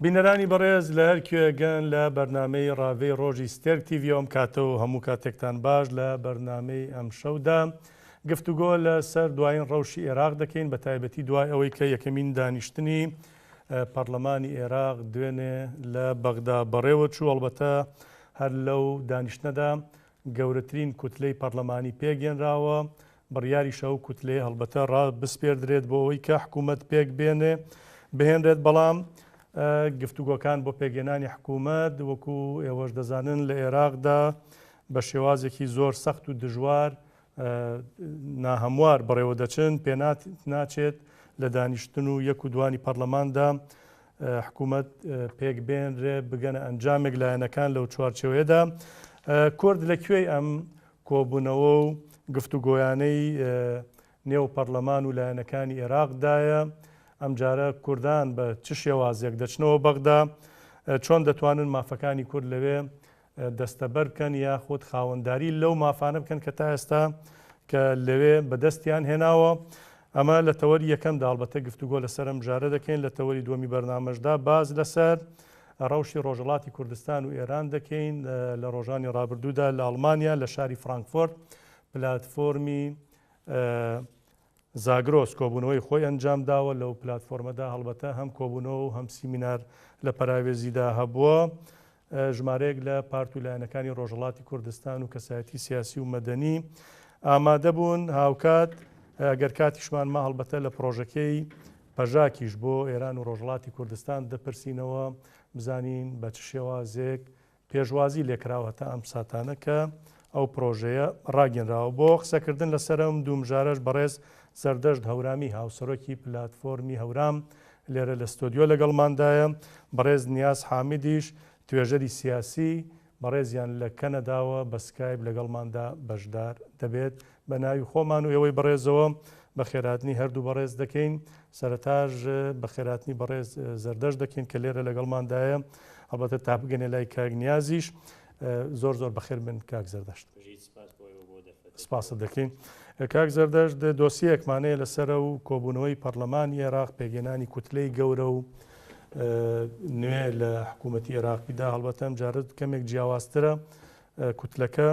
بینەرانی بەڕێز لە هەر کوێگەن لە بەرنامەی ڕاوێی ڕۆژی ستێرک تیڤی ئەم کاتەوە هەموو کاتێکتان باش لە بەرنامەی ئەم شەودا گفتوگۆ لە سەر دوایین ڕەوشی عێراق دەکەین بە تایبەتی دوای ئەوەی کە یەکەمین دانیشتنی پەرلەمانی عێراق دوێنێ لە بەغدا بەڕێوە چوو. ئەڵبەتە هەر لەو دانیشتنەدا گەورەترین کوتلەی پەرلەمانی پێگەێنراوە بڕیاری شەو کوتلێ هەڵبەتە بسپێردرێت بۆ ئەوەی کە حکوومەت پێک بهێنرێت بەڵام گفتوگۆکان بۆ پێگەێنانی حکوومەت وەکو ئێوەش دەزانن لە عێراقدا بە شێوازێکی زۆر سەخت و دژوار ناهەموار بەڕێوە دەچن پێ ناچێت لە دانیشتن و یەک و دوانی پەرلەماندا حکوومەت پێک بێنرێ بگەنە ئەنجامێک لایەنەکان لەو چوارچێوەیەدا. کورد لەکوێی ئەم کۆبوونەوە و گفتوگۆیانەی نێو پەرلەمان و لایەنەکانی عێراقدایە؟ ئەم جارە کوردان بە چ شێوازێک دەچنەوە بەغدا؟ چۆن دەتوانن مافەکانی کورد لەوێ دەستەبەر بکەن یاخود خاوەنداری لەو مافانە بکەن کە تا ئێستا کە لەوێ بەدەستیان هێناوە؟ ئەمە لە تەوەری یەکەمدا ئەڵبەتە گفتوگۆ لەسەر ئەم جارە دەکەین. لە تەوەری دووەمی بەرنامەشدا باز لەسەر ڕەوشی ڕۆژهەڵاتی کوردستان و ئێران دەکەین. لە ڕۆژانی ڕابردوودا لە ئەڵمانیا لە شاری فرانکفۆرت پلاتفۆرمی زاگرۆس کۆبوونەوەی خۆی ئەنجام داوە. لەو پلاتفۆرمەدا هەڵبەتە هەم کۆبوونەوە و هەم سیمینار لە پەراوێزیدا هەبووە. ژمارەیەک لە پارت و لایەنەکانی ڕۆژهەڵاتی کوردستان و کەسایەتی سیاسی و مەدەنی ئامادە بوون هاوکات ئەگەر کاتیشمان ما هەڵبەتە لە پرۆژەکەی پەژاکیش بۆ ئێران و ڕۆژهەڵاتی کوردستان دەپرسینەوە بزانین بە چ شێوازێک پێشوازی لێکراوەتە ئەم ساتانە کە ئەو پرۆژەیە ڕاگەنراوە. بۆ قسەکردن لەسەرم دوومژارەش بەڕێز سەردەشت هەورامی هاوسەرۆکی پلاتفۆرمی هەورام لێرە لە ستۆدیۆ لەگەڵماندایە. بەڕێز نیاز حامدیش توێژەری سیاسی بەڕێزیان لە کەنەداوە بە سکایب لەگەڵماندا بەشدار دەبێت. بە ناوی خۆمان و ئێوەی بەڕێزەوە بە خێراتنی هەردوو بەڕێز دەکەین. سەرەتاش بە خێراتنی بەڕێز زەردەشت دەکەین کە لێرە لەگەڵماندایە. هەڵبەتە تا بگەنێ لای کاک نیازیش زۆر زۆر بەخێر بن کاک زەردەشت. سپاس دەکەین. کاک زەردەشت دۆسیەکمانەیە لەسەر و کۆبوونەوەی پەرلەمانی عێراق پێگەێنانی کوتلەی گەورە و نوێ لە حکوومەتی عێراقیدا هەڵبەتە ئەم جارە کەمێک جیاوازترە. کوتلەکە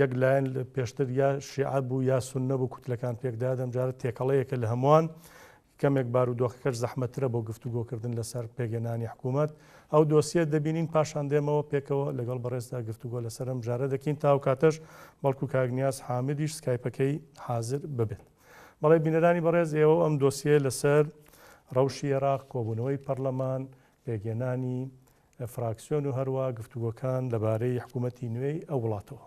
یەک لایەن پێشتر یا شیعە بوو یا سوننە بوو کوتلەکان پێکدا. ئەم جارە تێکەڵەیەکە لە هەمووان کەمێک بارودۆخەکەش زەحمەترە بۆ گفتوگۆکردن لەسەر پێگەێنانی حکوومەت. ئەو دۆسیە دەبینین پاشان دێمەوە پێکەوە لەگەڵ بەڕێزدا گفتوگۆ لەسەر ئەم جارە دەکەین تاو کاتەش بەڵکو کاک نیاز حامدیش سکایپەکەی حازر ببێت. بەڵێ بینەرانی بەڕێز ئێوە ئەم دۆسیە لەسەر ڕەوشی عێراق کۆبوونەوەی پەرلەمان پێگەێنانی فراکسیۆن و هەروە گفتوگۆکان لەبارەی حکوومەتی نوێی ئەو وڵاتەوە.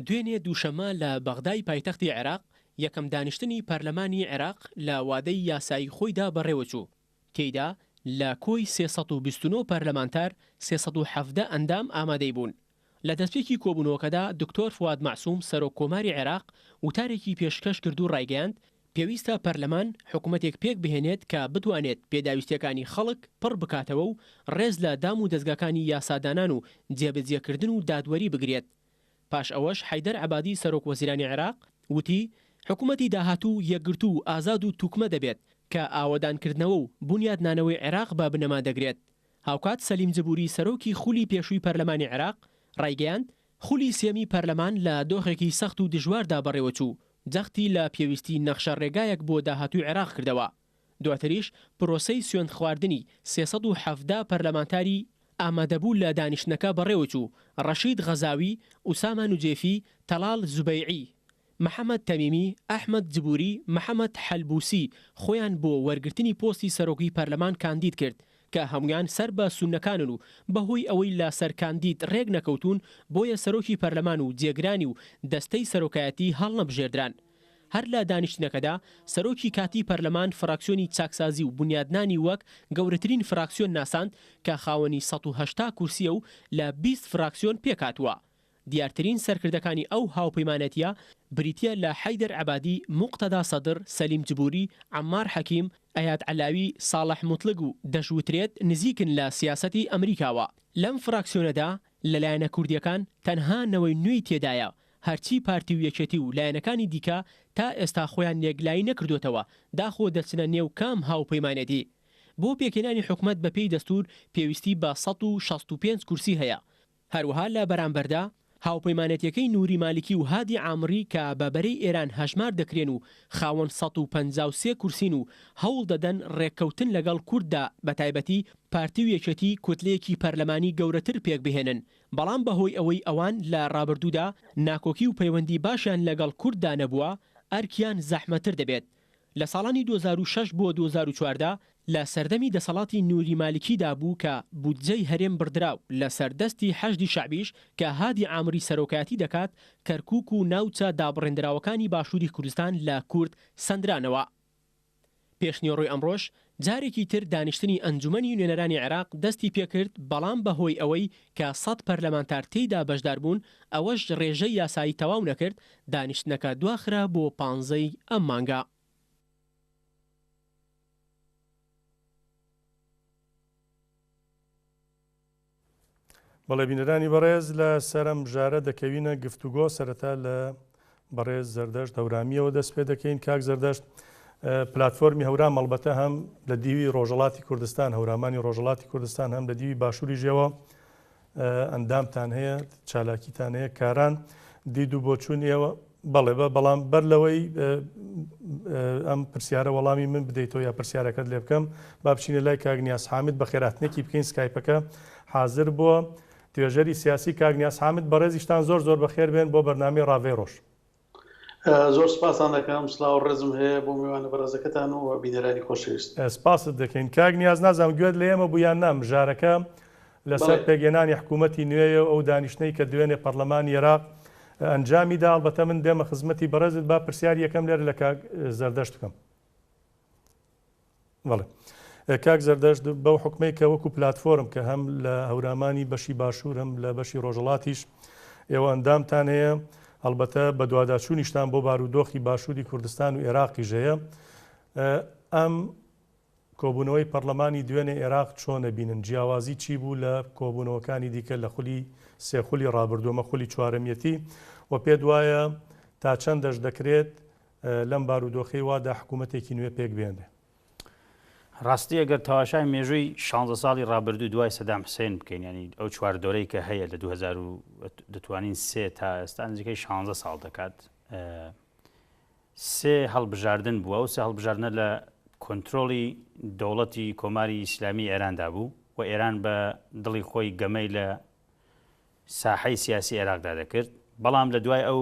دوێنێ دووشەمە لە بەغدای پایتەختی عێراق یەکەم دانیشتنی پەرلەمانی عێراق لە وادەی یاسایی خۆیدا بەڕێوەچوو. تێیدا لە کۆی 329 پەرلەمانتار 317 ئەندام ئامادەی بوون. لە دەستپێکی کۆبوونەوەکەدا دکتۆر فواد مەعسووم سەرۆک کۆماری عێراق وتارێکی پێشکەش کرد و ڕایگەیاند پێویستە پەرلەمان حکوومەتێک پێک بهێنێت کە بتوانێت پێداویستیەکانی خەڵک پڕ بکاتەوە و ڕێز لە دام و دەستگاکانی یاسادانان و جێبەجێکردن و دادوەری بگرێت. پاش ئەوەش حەیدەر عەبادی سەرۆک وەزیرانی عێراق وتی حکوومەتی داهاتوو یەکگرتو و ئازاد و توکمە دەبێت کە ئاوەدانکردنەوە و بنیادنانەوەی عێراق بە بنەما دەگرێت. هاوکات سەلیم جبوری سەرۆکی خولی پێشووی پەرلەمانی عێراق ڕایگەیاند خولی سێمی پەرلەمان لە دۆخێکی سەخت و دژواردا بەڕێوەچوو جەختی لە پێویستی نەخشە ڕێگایەک بۆ داهاتووی عێراق کردەوە. دواتریش پرۆسەی سوێند خواردنی 317 پەرلەمانتاری ئامادەبوو لە دانیشتنەکە بەڕێوەچوو. ڕەشید غەزاوی، ئوسامە نوجێفی، تەڵال زوبەیعی، محەممەد تەمیمی، ئەحمەد جبوری، محەممەد حەلبوسی خۆیان بۆ وەرگرتنی پۆستی سەرۆکی پەرلەمان کاندید کرد کە هەمویان سەر بە سوننەکانن و بەهۆی ئەوەی لە سەرکاندید ڕێک نەکەوتون بۆیە سەرۆکی پەرلەمان و جێگرانی و دەستەی سەرۆکایەتی هەڵ نەبژێردران. هەر لە دانیشتنەکەدا سەرۆکی کاتی پەرلەمان فراکسیۆنی چاکسازی و بنیادنانی وەک گەورەترین فراکسیۆن ناساند کە خاوەنی 180 کورسیە و لە 20 فراکسیۆن پێکاتووە. دیارترین سەرکردەکانی ئەو هاوپەیمانەتیە بریتە لە حەیدەر عەبادی، موقتەدا سەدر، سەلیم جبوری، عەمار حەکیم، ئەیاد عەلاوی، ساڵح موتڵگ و دەشوترێت نزیکن لە سیاسەتی ئەمریکاوە. لەم فراکسیۆنەدا لەلایەنە کوردیەکان تەنها نەوەی نوێی تێدایە هەرچی پارتی و یەکێتی و لایەنەکانی دیکە تا ئێستا خۆیان یەکلایی نەکردوتەوە داخۆ دەچنە نێو کام هاوپەیمانەتی. بۆ پێکهێنانی حکومەت بە پێی دەستور پێویستی بە 165 کورسی هەیە. هەروەها لە بەرامبەردا هاوپەیمانەتیەکەی نووری مالیکی و هادی عامری کە بەبەرەی ئێران هەژمار دەکرێن و خاوەن 153 کورسین و هەوڵ دەدەن ڕێککەوتن لەگەڵ کورددا بە تایبەتی پارتی و یەکێتی کوتلەیەکی پەرلەمانی گەورەتر پێک بهێنن. بەڵام بەهۆی ئەوەی ئەوان لە ڕابردوودا ناکۆکی و پەیوەندی باشیان لەگەڵ کورددا نەبووە، ئەرکیان زەحمەتر دەبێت. لە ساڵانی 2006 بۆ 2014 لە سەردەمی دەسەڵاتی نووری مالیکیدا بوو کە بودجەی هەرێم بردراو لە سەردەستی حەشدی شعبیش کە هادی عامری سەرۆکایەتی دەکات کەرکووک و ناوچە دابڕێنراوەکانی باشووری کوردستان لە کورد سەندرانەوە. پێشنیۆڕۆی ئەمڕۆژ جارێکی تر دانیشتنی ئەنجومەنی نوێنەرانی عێراق دەستی پێکرد، بەڵام بەهۆی ئەوەی کە 100 پەرلەمانتار تێیدا بەشدار بوون ئەوەش ڕێژەی یاسایی تەواو نەکرد، دانیشتنەکە دواخرا بۆ 15 ئەم مانگە. بەڵێ بینەرانی بەڕێز لە سەرم ژارە دەکەوینە گفتوگۆ سەرەتا لە بەڕێز زەردەشت هەورامیەوە دەست پێ دەکەین. کاک زەردەشت، پلاتفۆرمی هەورام مەڵبەتە هەم لە دیوی ڕۆژهەڵاتی کوردستان، هەورامانی ڕۆژهەڵاتی کوردستان، هەم لە دیوی باشووری ژێوە ئەندامتان هەیە، چالاکیتان هەیە، کاران دید و بۆچوونیەوە. بەڵێ بەڵام بەر لەوەی ئەم پرسیارە وەڵامی من بدەیتەوە یا پرسیارەکەت لێ بکەم، با بچینە لای کاک نیاز حامد بە خێراتنێکی بکەین. سکایپەکە حاضر بووە. توێژەری سیاسی کاک نیاز حامد، بەڕێزیشتان زۆر زۆر بەخێر بێن بۆ بەرنامەی ڕاوێ ڕۆژ. زۆر سپاسان دەکەم، سلااو ڕێزم هەیە بۆ میوانە بەڕێزەکەتان و بینەرانی خۆشەویست. سپاست دەکەین. کاک نیاز، نازانم گوێت لە ئێمە بوویان نام ژارەکە لەسەر پێگەێنانی حکوومەتی نوێیە ئەو دانیشتەی کە دوێنێ پەرلەمانی عێراق ئەنجامیدا. ئەڵبەتە من دێمە خزمەتی بەڕێزت، با پرسیاری یەکەم لێرە لە کاک زەردەشت بکەم. بەڵێ کاک زەردەشت، بەو حکومەی کە وەکو پلاتفۆرم کە هەم لە هەورامانی بەشی باشوور هەم لە بەشی ڕۆژهەڵاتیش ئێوە ئەندامتان هەیە، هەڵبەتە بە دوواداچوونیشتان بۆ بارودۆخی باشووری کوردستان و عێراقی ژەیە. ئەم کۆبوونەوەی پەرلەمانی دوێنێ عێراق چۆنە بینن؟ جیاوازی چی بوو لە کۆبوونەوەکانی دیکە لە خولی سێخولی ڕابردوومە خولی چوارەمیەتی و پێ دوایە تا چەندەش دەکرێت لەم بارودۆخی وادا حکوومەتێکی نوێ پێک بێنێ؟ ڕاستی ئەگەر تەواشای مێژووی 16 ساڵی ڕابردوو دوای سەدام حوسێن بکەین، ینی ئەو چواردۆرەی کە هەیە لە 2000 دەتوانین 3 تا ئێستا نزیکەی 16 ساڵ دەکات، سێ هەڵبژاردن بووە و سێ هەڵبژاردنە لە کۆنتترۆلی دەوڵەتی کۆماری ئیسلامی ئێراندا بوو و ئێران بە دڵی خۆی گەمەی لە ساحەی سیاسی عێراقدا دەکرد. بەڵام لە دوای ئەو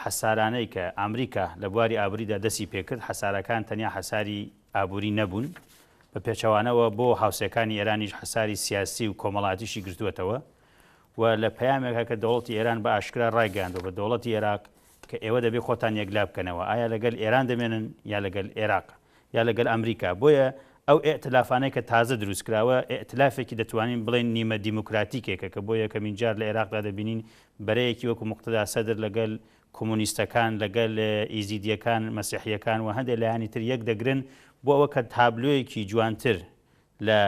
حەسارانەی کە ئەمریکا لە بواری ئابووریدا دەستی پێکرد، حەسارەکان تەنیا حەساری ئابووری نەبوون، بە پێچەوانەوە بۆ هاوسەکانی ئێرانیش حەساری سیاسی و کۆمەڵاتیشی گرتووەتەوە و لە پەیامێکە کە دەوڵەتی ئێران بە ئاشکرا ڕایگەاندەوە بە دەوڵەتی عێراق کە ئێوە دەبێ خۆتان یەکلا بکەنەوە، ئایا لەگەل ئێران دەمێنن یا لەگەل عێراق یا لەگەل ئەمریکا. بۆیە ئەو ئێتلافانەی کە تازە دروستکراوە ئێتلافێکی دەتوانین بڵێن نیمە دیموکراتیکێکە کە بۆ یەکەمین جار لە عێراقدا دەبینین بەرەیەکی وەکو موقتەدا سەدر لەگەل کۆمونیستەکان لەگەل ئیزیدیەکان مەسیحیەکان و هەندێک لایانی تر یەک دەگرن بۆ ئەوە کە تابلۆیەکی جوانتر لە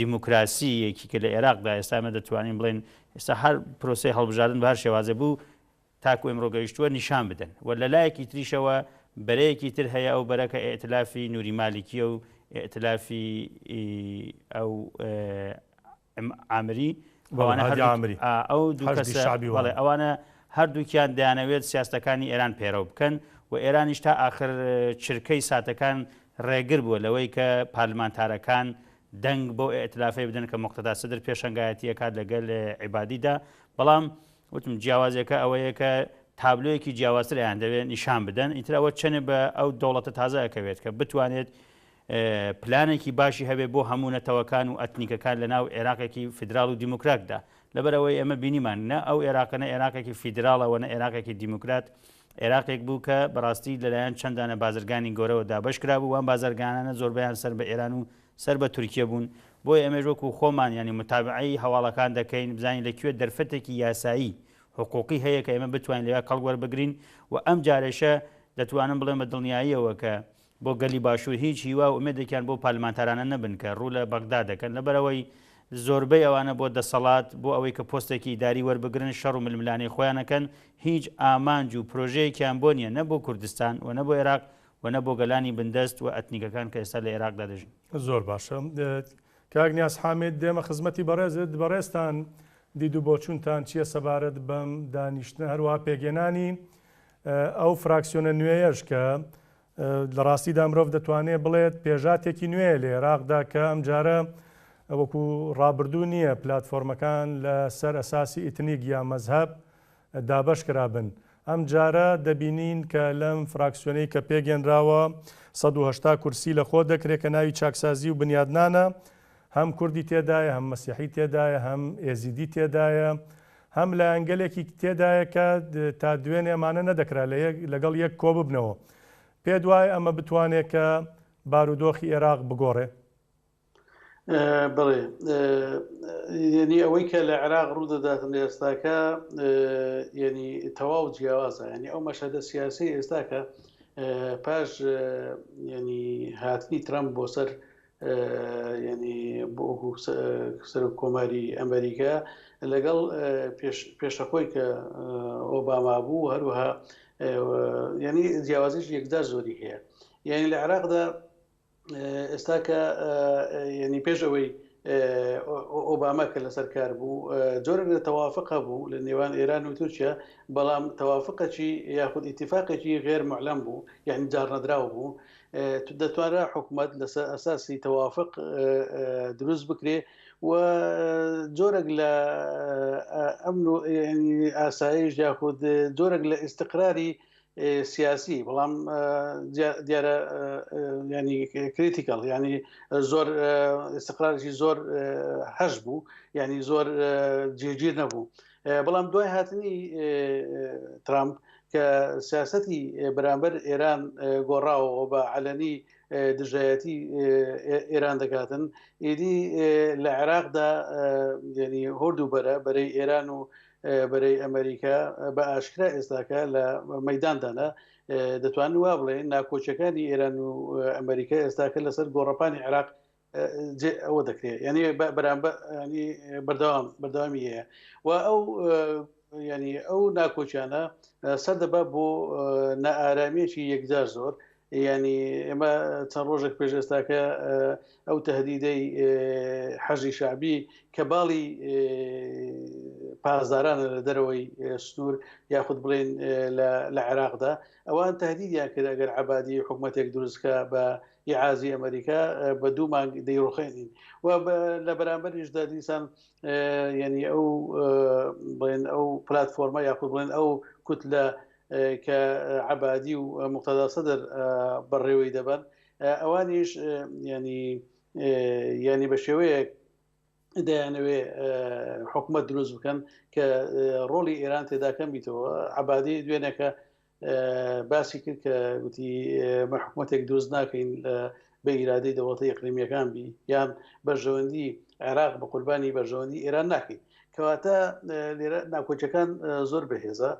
دیموکراسیەکی کە لە عێراقدا ئێستا ئێمە دەتوانین بڵێن ئێستا هەر پرۆسەی هەڵبژاردن بە هەر شێوازە بوو تاکو ئێمڕۆ گەیشتووە نیشان بدەن و لە لایەکی تریشەوە بەرەیەکی تر هەیە ئەو بەرەکە ئێتلافی نووری مالیکیە و ئێتلافی ئەو ئامری ئەو دوو کەسە ئەوانە هەردووکیان دەیانەوێت سیاستەکانی ئێران پێرەو بکەن و ئێرانیش تا ئاخر چرکەی ساتەکان ڕێگر بووە لەوەی کە پارلمانتارەکان دەنگ بۆ ئێتلافی بدەن کە موقتەدا سەدر پێشەنگایەتیەکات لەگەل عیبادیدا. بەڵام وتم جیاوازەکە ئەوەیە کە تابلۆیەکی جیاوازتریان دەوێت نیشان بدەن، ئیترەوە چەنە بە ئەو دەوڵەتە تازە ئەکەوێت کە بتوانێت پلانێکی باشی هەبێ بۆ هەموو نەتەوەکان و ئەتنیکەکان لە ناو عێراقێکی فیدرال و دیموکراتدا. لەبەرەوەی ئەمە بینیمان نە ئەو عێراقەنە عێراقێکی فیدراڵەوە نە عێراقێکی دیموکرات، عێراقێک بوو کە بەڕاستی لەلایەن چەندانە بازرگانی گەورەوە دابەشکرا بوو، وان بازرگانانە زۆربیان سەر بە ئێران و سەر بە تورکیە بوون. بۆی ئەمەش وەکو خۆمان ینی متابعی هەواڵەکان دەکەین بزانین لەکوێ دەرفەتێکی یاسایی حقوقی هەیە کە ئێمە بتوانین لەوێ کەڵ وەربگرین و ئەم جارێشە دەتوانم بڵێم بە دڵنیاییەوە کە بۆ گەلی باشوور هیچ هیوا و ئومێدێکیان بۆ پارلمانتارانە نەبن کە ڕوو لە بەغدا دەکەن، لەبەرەوەی زۆربەی ئەوانە بۆ دەسەڵات بۆ ئەوەی کە پۆستێکی ئیداری وەربگرن شەڕ و ململانەی خۆیانەکەن، هیچ ئامانج و پرۆژەیەکیان بۆ نییە، نە بۆ کوردستان و نە بۆ عێراق و و نە بۆ گەلانی بندەست و ئەتنیکەکان کە ئێستا لە عێراقدا دەژین. زۆر باشە. کاگنیاز حامد دێمە خزمەتی بەڕێزتان دید و بۆچوونتان چییە سەبارەت بەم دانیشتن هەروە پێگەێنانی ئەو فراکسیۆنە نوێیەش کە لە ڕاستیدا مرۆڤ دەتوانێت بڵێت پێژاتێکی نوێ لە عێراقدا کە ئەم جارە وەکو ڕابردوو نییە پلاتفۆرمەکان لە سەر ئەساسی ئیتنیک یا مەزهەب دابەش کرابن. ئەم جارە دەبینین کە لەم فراکسیۆنەی کە پێگەنراوە 180 کورسی لە خۆ دەکرێت کە ناوی چاکسازی و بنیادنانە، هەم کوردی تێدایە، هەم مەسیحی تێدایە، هەم ئێزیدی تێدایە، هەم لە ئەنگەلێکی تێدایە کە تا دوێن ئێمانە نەدەکرا لەگەڵ یەک کۆ ببنەوە. پێ دوای ئەمە بتوانێت کە بارودۆخی عێراق بگۆڕێ؟ بڵێ یعنی ئەوەی کە لە عێراق ڕوودەداتن لە ئێستاکە یعنی تەواو جیاوازە، ینی ئەو مەشهدە سیاسی ئێستاکە پاش ینی هاتنی ترامپ بۆ سەر ینی بۆ سەر کۆماری ئەمریکا لەگەڵ پێشەخۆی کە ئۆباما بوو هەروەها ینی جیاوازیش یەکجار زۆری هەیە. یعنی لە عێراقدا ئێستا کە ینی پێشەوەی ئۆباما کە لەسەر کار بوو جۆرێک لە تەوافقە بوو لە نێوان ئێران و تورکیا، بەڵام تەوافقەکی یاخود ئیتیفاقێکی غێر معلەم بوو، یعنی جارنەدراو بوو. دەتوانرا حکوومەت لەسەر ئەساسی تەوافق دروست بکرێ و جۆرێک لە ئەمن و ئاسایش یاخود جۆرێک لە ئیستقراری سیاسی، بەڵام دیارە ینی کریتیکل، ینی زۆر استقرارێکی زۆر هەش بوو، ینی زۆر جێگیر نەبوو. بەڵام دوای هاتنی ترامپ کە سیاسەتی بەرامبەر ئێران گۆڕاوەوە بە عەلەنی دژایەتی ئێران دەکاتن، ئیدی لە عێراقدا ینی هۆردووبەرە بەرەی ئێران و بەرەی ئەمریکا بە ئاشکرا ئێستاکە لە مەیداندانە دەتوانن وا بڵێن ناکۆچەکانی ئێران و ئەمریکا ئێستاکە لەسەر گۆڕەپانی عێراق ئەوە دەکرێت، ینی بەرامبەر ینی بەردەوامی هەیە و ینی ئەو ناکۆچیانە سەردەبا بۆ نائارامێکی یەکجار زۆر. ینی ئێمە چەند ڕۆژێک پێش ئێستاکە ئەو تەهدیدەی حەژی شعبی کە باڵی پازدارانە لە دەرەوەی سنوور یاخود بڵێن لە عێراقدا، ئەوان تەهدیدیان کرد ئەگەر عەبادی حکوومەتێک دروستکە بە ئیعازی ئەمریکا بە 2 مانگ دەیڕوخێنین و لە بەرامبەریشدا دیسان ینی ئەو بڵێن ئەو پلاتفۆرمە یاخود بڵێن ئەو کوتلە کە عەبادی و موقتەدا سەدر بەڕێوەی دەبن، ئەوانیش ینی بە شێوەیەک دەیانەوێ حکوومەت دروست بکەن کە ڕۆڵی ئێران تێدا کەم بیتەوە. عەبادی دوێنێکە باسی کرد کە گوتی مە حکوومەتێک دروست ناکەین بە ئیرادەی دەوڵەتە ئیقلیمیەکان بی، یان بەرژەوەندی عێراق بە قوربانی بەرژەوەندی ئێران ناکەین. کەواتە لێرە ناکۆچەکان زۆر بەهێزە.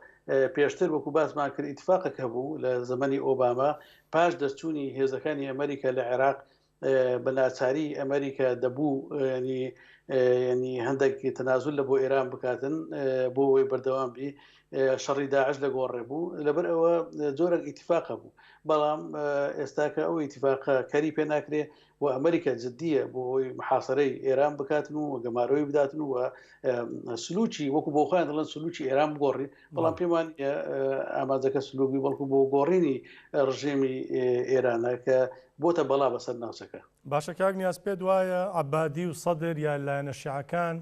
پێشتر وەکو باسمان کرد ئیتفاقێک هەبوو لە زمانی ئۆباما پاش دەستچوونی هێزەکانی ئەمریکا لە عێراق بە ناچاری ئەمریکا دەبوو ینی هەندێک تەنازول لە بۆ ئێران بکاتن بۆ ئەوەی بەردەوام بی، شەڕی داعش لەگۆڕێ بوو، لەبەر ئەوە جۆرێک ئیتفاقە بوو. بەڵام ئێستاکە ئەو ئیتفاقە کاری پێ ناکرێ و ئەمریکا جددیە بۆ ئەوی محاصرەی ئێران بکاتن و گەمارەوەی بداتن و سلوکی وەکو بۆ خۆیان دەڵێن سلوکی ئێران بگۆڕی، بەڵام پێمان ئامادەکە سلوکی بەڵکو بۆ گۆڕینی ڕژێمی ئێرانە کە بۆتە بەڵا بەسەر ناوچەکە. باشە کاگنیاز پێ دوایە عەبادی و سەدر یا لایەنە شیعەکان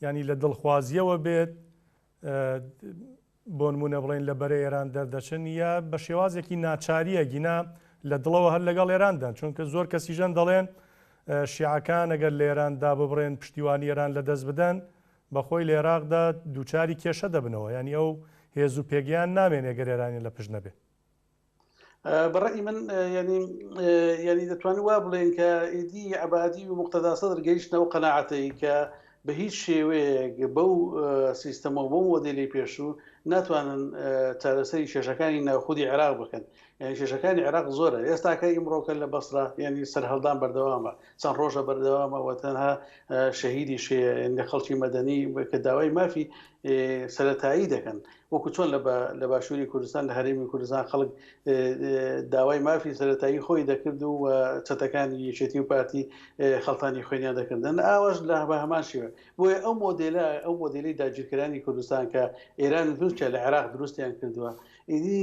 ینی لە دڵخوازیەوە بێت بۆ نمونە بڵێن لە بەرەی ئێران دەردەچن یا بە شێوازێکی ناچاریە گینا لە دڵەوە هەر لەگەڵ ئێراندان، چونکە زۆر کەسیژەن دەڵێن شیعەکان ئەگەر لە ئێراندا ببڕێن پشتیوانی ئێران لە دەست بدەن بەخۆی لە عێراقدا دووچاری کێشە دەبنەوە، ینی ئەو هێز و پێگیان نامێنێ گەر ئێرانی لە پشت نەبێ. بەڕێی من ینی دەتوانین وا بڵێن کە ئیدی عەبادی و موقتەدا سەدر گەیشتنەوە قەناعەتەی کە بە هیچ شێوەیەک بەو سیستەمەوە بۆ مۆدێلی پێشوو ناتوانن چارەسەری شێشەکانی ناوخودی عێراق بکەن. یعنی شێشەکانی عێراق زۆرە. ئێستاکە ئیمڕۆکە لە بەسرا ینی سەرهەڵدان بەردەوامە، چەند ڕۆژە بەردەوامە و تەنها شەهیدی شێ خەڵکی مەدەنی کە داوای مافی سەرەتایی دەکەن وەکو چۆن لە باشووری کوردستان لە هەرێمی کوردستان خەڵک داوای مافی سەرەتایی خۆی دەکرد و چەتەکانی یەکێتی و پارتی خەڵتانی خوێنیان دەکردن ئاوەش لە بە هەمان شێوە بۆیە ئەو مۆدێلی داگیرکردنی کوردستان کە ئێران دروستە لە عێراق دروستیان کردووە ئیدی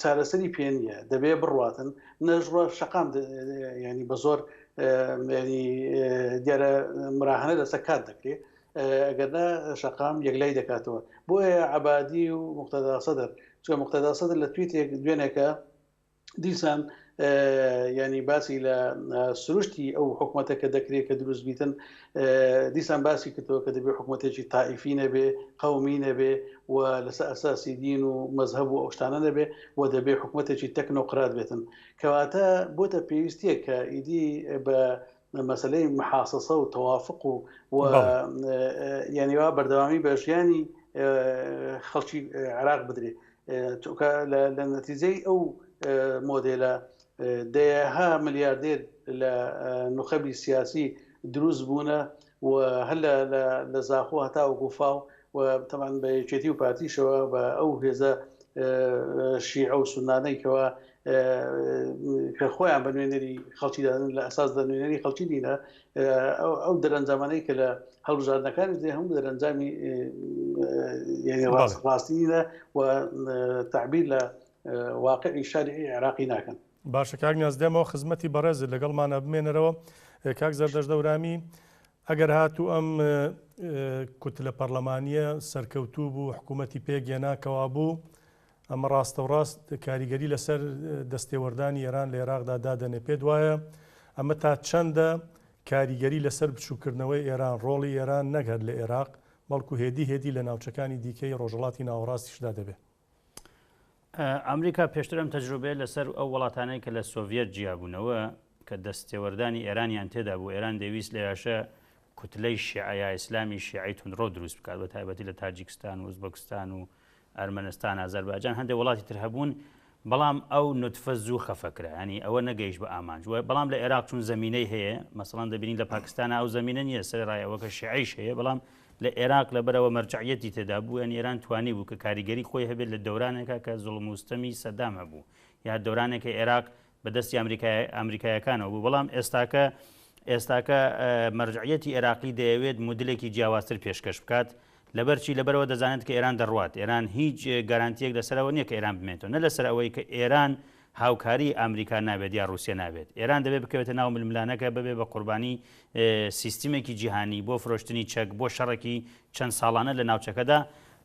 چارەسەری پێ نیە دەبێ بڕواتن نەژڕە شەقام ینی بە زۆر دیارە مراهنە لەسەر کات دەکرێت ئەگەردا شەقام یەکلای دەکاتەوە بۆیە عەبادی و موقتەدا سەدر چکە موقتەدا سەدر لە تویتێک دوێنێکە دیسان ینی باسی لە سروشتی ئەو حکوومەتە کە دەکرێت کە دروست بیتن دیسان باسی کردەوە کە دەبێت حکوومەتێکی تائیفی نەبێ قەومی نەبێ و لەسەر ئەساسی دین و مەزهەب و ئەو شتانە نەبێ و دەبێت حکوومەتێکی تەکنۆقرات بێتن کەواتە بۆتە پێویستیە کە ئیدی بە مەسلەی محاسسە و تەوافق و یانیوا بەردەوامی بە ژیانی خەڵکی عێراق بدرێت چونکە لە نەتیجەی ئەو مۆدێلە دەیەها ملیاردێر لە نوخەبی سیاسی دروست بوونە و هەر لە زاخۆ هەتا و گوفاو و تەمان بە یەکێتی و پارتیشەوە بە ئەو هێزە شیعە و سونانەیەوە کە خۆیان بە نوێنەری خەڵکی دادن لە ئەساس دە نوێنەری خەڵکی دینە ئەو دەرەنجامانەی کە لە هەڵبژاردنەکانی دێ هەموو دەرەنجامی ڕاستینە و تعبیر لە واقعی شاری عێراقی ناکەن. باشە کاک نیازدێمەوە خزمەتی بەڕێز لەگەڵمانە بمێنەرەوە کاک زەردەش دەورامی ئەگەر هاتوو ئەم کوتلە پەرلەمانیە سەرکەوتوو بوو حکوومەتی پێگەێناکەوا بوو ئەمە ڕاستە و ڕاست کاریگەری لەسەر دەستێوەردانی ئێران لە عێراقدا دادەنێ پێ وایە ئەمە تا چەندە کاریگەری لەسەر بچووکردنەوەی ئێران ڕۆڵی ئێران نەگەر لە عێراق بەڵکو هێدی لە ناوچەکانی دیکەی ڕۆژهڵاتی ناوەڕاستیشدا دەبێت. ئەمریکا پێشتر ئەم تەجروبەیە لەسەر ئەو وڵاتانەی کە لە سۆڤێت جیابوونەوە کە دەستێوەردانی ئێرانیان تێدا بوو ئێران دەویست لە یاشە کوتلەی شیعە ئیسلامی شیعی تونڕۆ دروست بکات بە تایبەتی لە تاجیکستان و ئوزبەکستان و ئەرمەنستان ئازەربایجان هەندێک وڵاتی تر هەبوون بەڵام ئەو نوتفە زوو خەفەکرا ینی ئەوە نەگەیشت بە ئامانج بەڵام لە عێراق چون زمینەی هەیە مەسەڵەن دەبینین لە پاکستانە ئەو زمینە نییە سەرڕایەوەکە شیعیش هەیە بەڵام لە عێراق لەبەرەوە مەرجعیەتی تێدا بوو ئەن ئێران توانی بوو کە کاریگەری خۆی هەبێت لە دەورانێکە کە زوڵم و ستەمی سەدام هەبوو یا دەورانێکە عێراق بەدەستی ئەمریکایەکانەوە بوو بەڵام ئێستاکە مەرجعیەتی عێراقی دەیەوێت مدلێکی جیاوازتر پێشکەش بکات لەبەرچی لەبەرەوە دەزانێت کە ئێران دەڕوات ئێران هیچ گارانتیەک لەسەرەوە نییە کە ئێران بمێنێتەوە نە لەسەر ئەوەی کە ئێران هاوکاری ئەمریکا نابێت یا رووسیا نابێت ئێران دەبێت بکەوێتە ناو ململانەکە ببێ بە قوربانی سیستمێکی جیهانی بۆ فرۆشتنی چەک بۆ شەڕێکی چەند ساڵانە لە ناوچەکەدا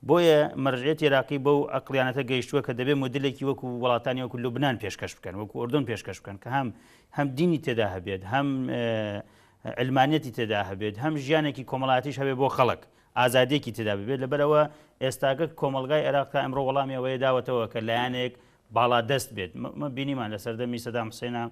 بۆیە مەرجعیەتی عێراقی بەو ئەقلیانەتە گەیشتووە کە دەبێت مدلێکی وەکو وڵاتانی وەکو لوبنان پێشکەش بکەن وەکو ئوردن پێشکەش بکەن کە هەم دینی تێدا هەبێت هەم علمانیەتی تێدا هەبێت هەم ژیانێکی کۆمەڵایەتیش هەبێت بۆ خەڵک ئازادێکی تێدا ببێت لەبەرەوە ئێستاگە کۆمەلگای عێراق تا ئەمڕۆ وەڵامی ئەوەیە داوەتەوە کە لایەنێک باڵادەست بێت بینیمان لە سەردەمی سەدام حوسێنە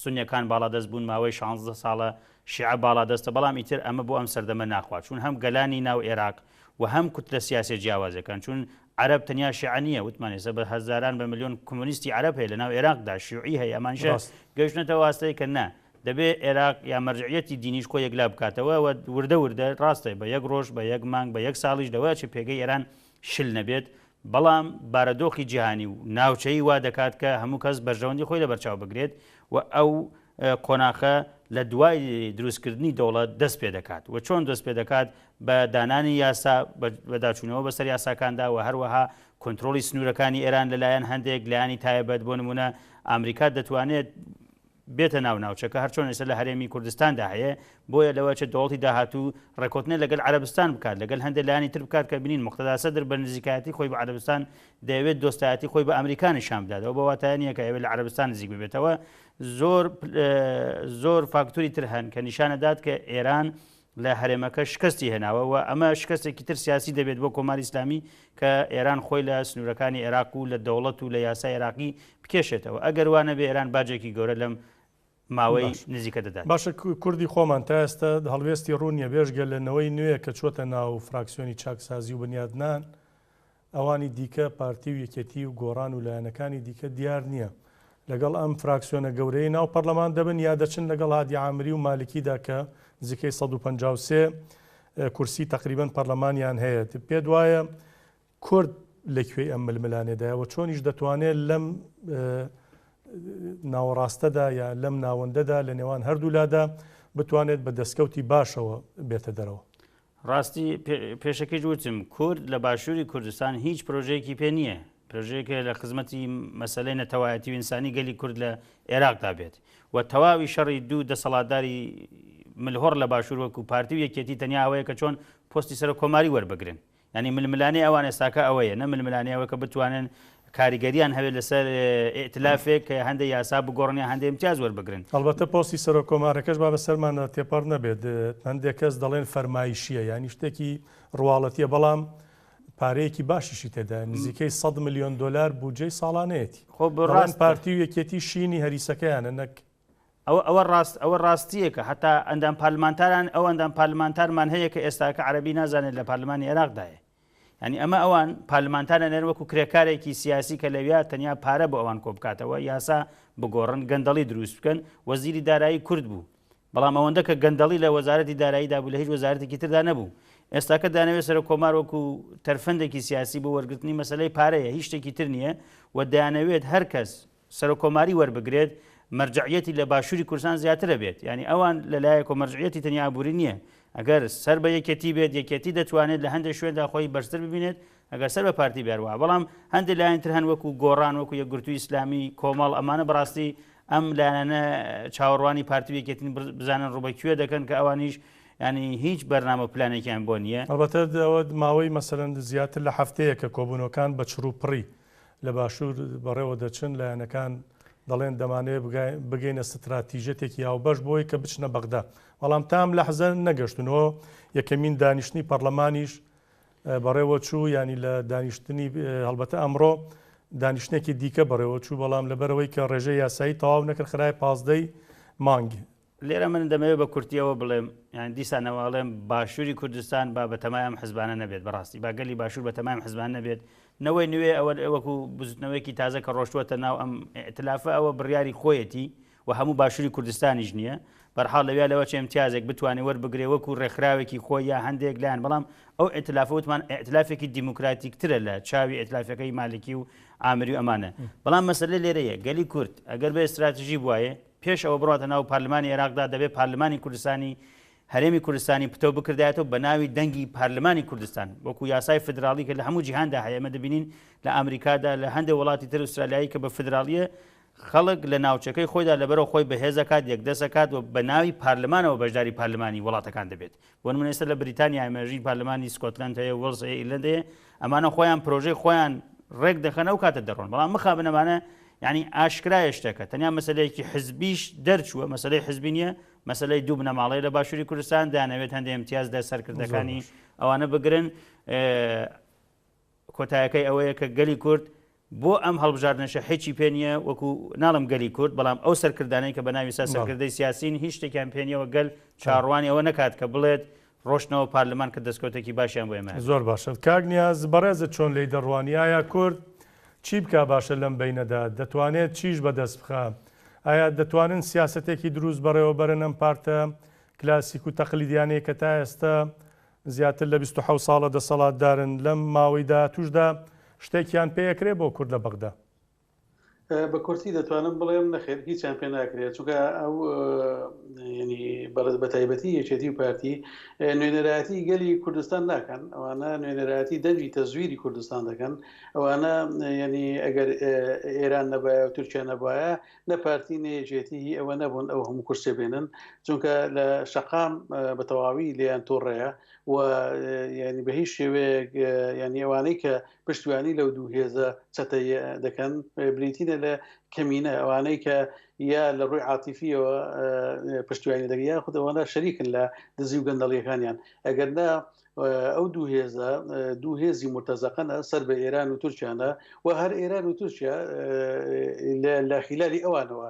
سونیەکان باڵادەست بوون ماوەی 16 ساڵە شیعە باڵادەستە بەڵام ئیتر ئەمە بۆ ئەم سەردەمە ناخوات چون هەم گەلانی ناو عێراق و هەم کوتلە سیاسی جیاوازەکان چون عەرەب تەنیا شیعە نییە وتمان ێستا بە هەزاران بە ملیۆن کۆمونیستی عەرەب هەیە لە ناو عێراقدا شیوعی هەیە ئەمانشە گەیشتنەتە واستەی کە نا دەبێت عێراق یا مەرجعیەتی دینیش خۆ یەکلا بکاتەوە و وردە ڕاستە بە یەک ڕۆژ بە یەک مانگ بە یەک ساڵیش دەوە چ پێگەی ئێران شل نەبێت بەڵام بارەدۆخی جیهانی و ناوچەی وا دەکات کە هەموو کەس بەرژەوەندی خۆی لە بەرچاو بگرێت و ئەو قۆناخە لە دوای دروستکردنی دەوڵەت دەست پێ دەکات و چۆن دەست پێ دەکات بە دانانی یاسا بەداچوونەوە بەسەر یاساکاندا و هەروەها کۆنتترۆلی سنوورەکانی ئێران لەلایەن هەندێک لایانی تایبەت بۆ نمونە ئەمریکا دەتوانێت بێتە ناوناوچەکە هەرچۆن ئێستا لە هەرێمی کوردستاندا هەیە بۆیە لەوە چێت دەوڵەتی داهاتوو ڕێکوتنە لەگەڵ عەرەبستان بکات لەگەڵ هەندێک لایانی تر بکات کە بینین موقتەدا سەدر بە نزیکایەتی خۆی بە عەرەبستان دەیەوێت دۆستایەتی خۆی بە ئەمریکا نیشان بداتەوە بە واتایە کە ئەوێت لە عەرەبستان نزیک ببێتەوە زۆر فاکتوری تر هەن کە نیشانەدات کە ئێران لە هەرێمەکە شکستی هێناوە و ئەمە شکستێکی تر سیاسی دەبێت بۆ کۆماری ئیسلامی کە ئێران خۆی لە سنوورەکانی عێراق و لە دەوڵەت و لە یاسای عێراقی بکێشێتەوە ئەگەر وانە بێ ئێران باجێکی گەورە لەم ماوەی نزیکە دەدات. باشە کوردی خۆمان تا ئێستا هەڵوێستی ڕوونیە بێژگە لەنەوەی نوێ کە چۆتە ناو فراکسیۆنی چاکسازی و بنیادنان ئەوانی دیکە پارتی و یەکێتی و گۆڕان و لایەنەکانی دیکە دیار نییە لەگەڵ ئەم فراکسیۆنە گەورەی ناو پەرلەمان دەبن یا دەچن لەگەڵ هادی عامری و مالکیدا کە نزیکەی 153 کورسی تقریبان پەرلەمانیان هەیە پێ دوایە کورد لەکوێی ئەم ململانێدایەوە چۆنیش دەتوانێت لەم ناوەڕاستەدا یا لەم ناوەندەدا لە نێوان هەردوولادا بتوانێت بە دەستکەوتی باشەوە بێتە دەرەوە. ڕاستی پێشەکەی وتم کورد لە باشووری کوردستان هیچ پرۆژەیەکی پێ نییە، پرۆژەیەکە لە خزمەتی مەسەلەی نەتەوایەتی و ئینسانی گەلی کورد لە عێراقدا بێت و تەواوی شەڕی دوو دەسەڵاتداری ملهۆڕ لە باشوور وەکو پارتی و یەکێتی تەنیا ئەوەیە کە چۆن پۆستی سەر کۆماری وەربگرن، ینی ململانەی ئەوان ئێستاکە ئەوەیە نە ململانەیەوە کە بتوانن کاریگەریان هەبێت لەسەر ئێتلافێک کە هەندێک یاسا بگۆڕنی هەندێک امتیاز وەربگرن. ئەلبەتە پۆستی سەر کۆمارەکەش با بەسەرمانە تێپەڕ نەبێت، هەندێک کەس دەڵێن فەرمایشیە یانی شتێکی ڕواڵەتیە بەڵام پارەیەکی باشیشی تێدا نزیکەی 100 میلیۆن دلار بودجەی ساڵانەیەتی. خۆ بەڕاست پارتی و یەکێتی شینی هەریسەکەیانە نەک ئەوە ڕاستیە کە هەتا ئەندام پارلمانتاران ئەو ئەندام پارلمانتارمان هەیە کە ئێستاکە عەرەبی نازانێت لە پارلمانی عێراقدایە، ینی ئەمە ئەوان پارلمانتارە نەر وەکو کرێکارێکی سیاسی کە لەویا تەنیا پارە بۆ ئەوان کۆ بکاتەوە یاسا بگۆڕن گەندەڵی دروست بکەن. وەزیری دارایی کورد بوو بەڵام ئەوەندە کە گەندەڵی لە وەزارەتی داراییدا بوو لە هیچ وەزارەتێکی تردا نەبوو. ئێستاکە دانەوێت سەر کۆمار وەکو تەرفەندێکی سیاسی بۆ وەرگرتنی مەسەلەی پارەیە هیچ شتێکی تر نییە و دەیانەوێت هەر کەس سەر کۆماری وەربگرێت مەرجعیەتی لە باشووری کوردستان زیاترە بێت، ینی ئەوان لەلایەک و مەرجعیەتی تەنیا ئابووری نییە، ئەگەر سەر بە یەکێتی بێت یەکێتی دەتوانێت لە هەندێک شوێندا خۆی بەرزتر ببینێت ئەگەر سەر بە پارتی بێڕوە، بەڵام هەندێک لایەنتر هەن وەکو گۆڕان وەکو یەکگرتووی ئیسلامی کۆمەڵ ئەمانە بەڕاستی ئەم لایەنە چاوەڕوانی پارتی یەکێتی بزانن ڕوبەکوێ دەکەن کە ئەوانیش ینی هیچ بەرنامە پلانێکیان بۆ نییە. ئەلبەتە ئەوە ماوەی مەسەرەن زیاتر لە هەفتەیە کە کۆبوونەکان بە چڕوپڕی لە باشوور بەڕێوە دەچن لایەنەکان دەڵێن دەمانێت بگەینە استراتیژەتێکی هاوبەش بۆی کە بچنە بەغدا، بەڵام تام لە حەزە نەگەشتنەوە یەکەمین دانیشتنی پەرلەمانیش بەڕێوە چوو ینی لە دانیشتنی هەڵبەتە ئەمڕۆ دانیشتێکی دیکە بەڕێوە چوو بەڵام لەبەرەوەی کە ڕێژەی یاسایی تەواو نەکرد خرای 15 مانگ. لێرە من دەمەوێت بە کورتیەوە بڵێم یان دیسانەواڵێم باشووری کوردستان با بە تەمایەم حزبانە نەبێت، بەڕاستی باگەلی باشوور بە تەمایەم حزبان نەبێت، نەوەی نوێ ئەوە وەکو بزوتنەوەیکی تازە کە ڕۆشتووەتە ناو ئەم ئێتلافە ئەوە بڕیاری خۆیەتی و هەموو باشووری کوردستانیش نییە، بەرحاڵ لەویا لەوە چ امتیازێک بتوانێت وەربگرێ وەکو ڕێکخراوێکی خۆی یا هەندێک لایەن، بەڵام ئەو ئێتلافەوتمان ئێتلافێکی دیموکراتیکترە لە چاوی ئێتلافەکەی مالکی و ئامری و ئەمانە. بەڵام مەسەلە لێرەیە گەلی کورد ئەگەر بە استراتیژی بواە پێش ئەوە بڕاتە ناو پارلمانی عێراقدا دەبێت پارلمانی کوردستانی هەرێمی کوردستانی پتە بکردایەتەوە بە ناوی دەنگی پارلمانی کوردستان وەکو یاسای فدراڵی کە لە هەموو جیهاندا هەیە ئەمە دەبینین لە ئەمریکادا لە هەندێک وڵاتی تر ئوسترالیایی کە بە فدراڵیە خەڵک لە ناوچەکەی خۆیدا لەبەرەوە خۆی بەهێزەکات یەکدەسەکات و بە ناوی پارلمانەوە بەشداری پارلمانی وڵاتەکان دەبێت. بۆ نمونە ئێستا لە بریتانیا ئەمەژی پارلمانی سکۆتلەند هەیە وەڵز هەیە ئیرلەند هەیە ئەمانە خۆیان پرۆژەی خۆیان ڕێک دەخەنە و کاتە دەڕۆن، بەڵام مخابن ئەمانە یعنی ئاشکرایە شتەکە تەنیا مەسلەیەکی حزبیش دەرچووە مەسلەی حزبی نییە، مەسلەی دوو بنەماڵەی لە باشووری کوردستان دەیانەوێت هەندێک امتیاز دە سەرکردەکانی ئەوانە بگرن. کۆتایەکەی ئەوەیە کە گەلی کورد بۆ ئەم هەڵبژاردنەشە هیچی پێ نییە وەکو ناڵم گەلی کورد، بەڵام ئەو سەرکردانەی کە بە ناوی سەرکردەی سیاسین هیچ شتێکیان پێنیەوە گەل چاڕوانی ئەوە نەکات کە بڵێت ڕۆشنەوە پارلمان کە دەستکەوتێکی باشیان بۆ ئێمە. زۆر باشە کاک نیاز بەڕێزت چۆن لی دەڕوانیایە کورد چی بکە باشە لەم بینەدا دەتوانێت چیش بەدەست بخە؟ ئایا دەتوانن سیاسەتێکی دروست بەڕێوە بەرن ئەم پارتە کلاسیک و تەقلیدیانەیە کە تا ئێستا زیاتر لە 27 ساڵە دەسەڵاتدارن لەم ماوەیدا توشدا شتێکیان پێیەکرێ بۆ کورد لە بەغدا؟ بە کورتی دەتوانم بڵێم نەخێر هیچیان پێ ناکرێت چونکە ئەو ینی بە تایبەتی یەکێتی و پارتی نوێنەرایەتی گەلی کوردستان ناکەن، ئەوانە نوێنەرایەتی دەنجی تەزویری کوردستان دەکەن، ئەوانە ینی ئەگەر ئێران نەبایە و تورکیا نەبایە نە پارتی نەیەکێتی ئەوە نەبوون ئەو هەموو کورسێ بێنن، چونکە لە شەقام بە تەواوی لێیان تۆڕەیە و ینی بە هیچ شێوەیەک ینی ئەوانەی کە پشتیوانی لەو دوو هێزە چەتە دەکەن بریتینە لە کەمینە ئەوانەی کە یا لە ڕووی عاتیفیەوە پشتیوانی دەگەن یا خود ئەوانە شەریکن لە دزی و گەندەڵیەکانیان، ئەگەرنا ئەو دوو هێزە دوو هێزی مرتەزەقەنە سەر بە ئێران و تورکیانە و هەر ئێران و تورکیا لە خیلالی ئەوانەوە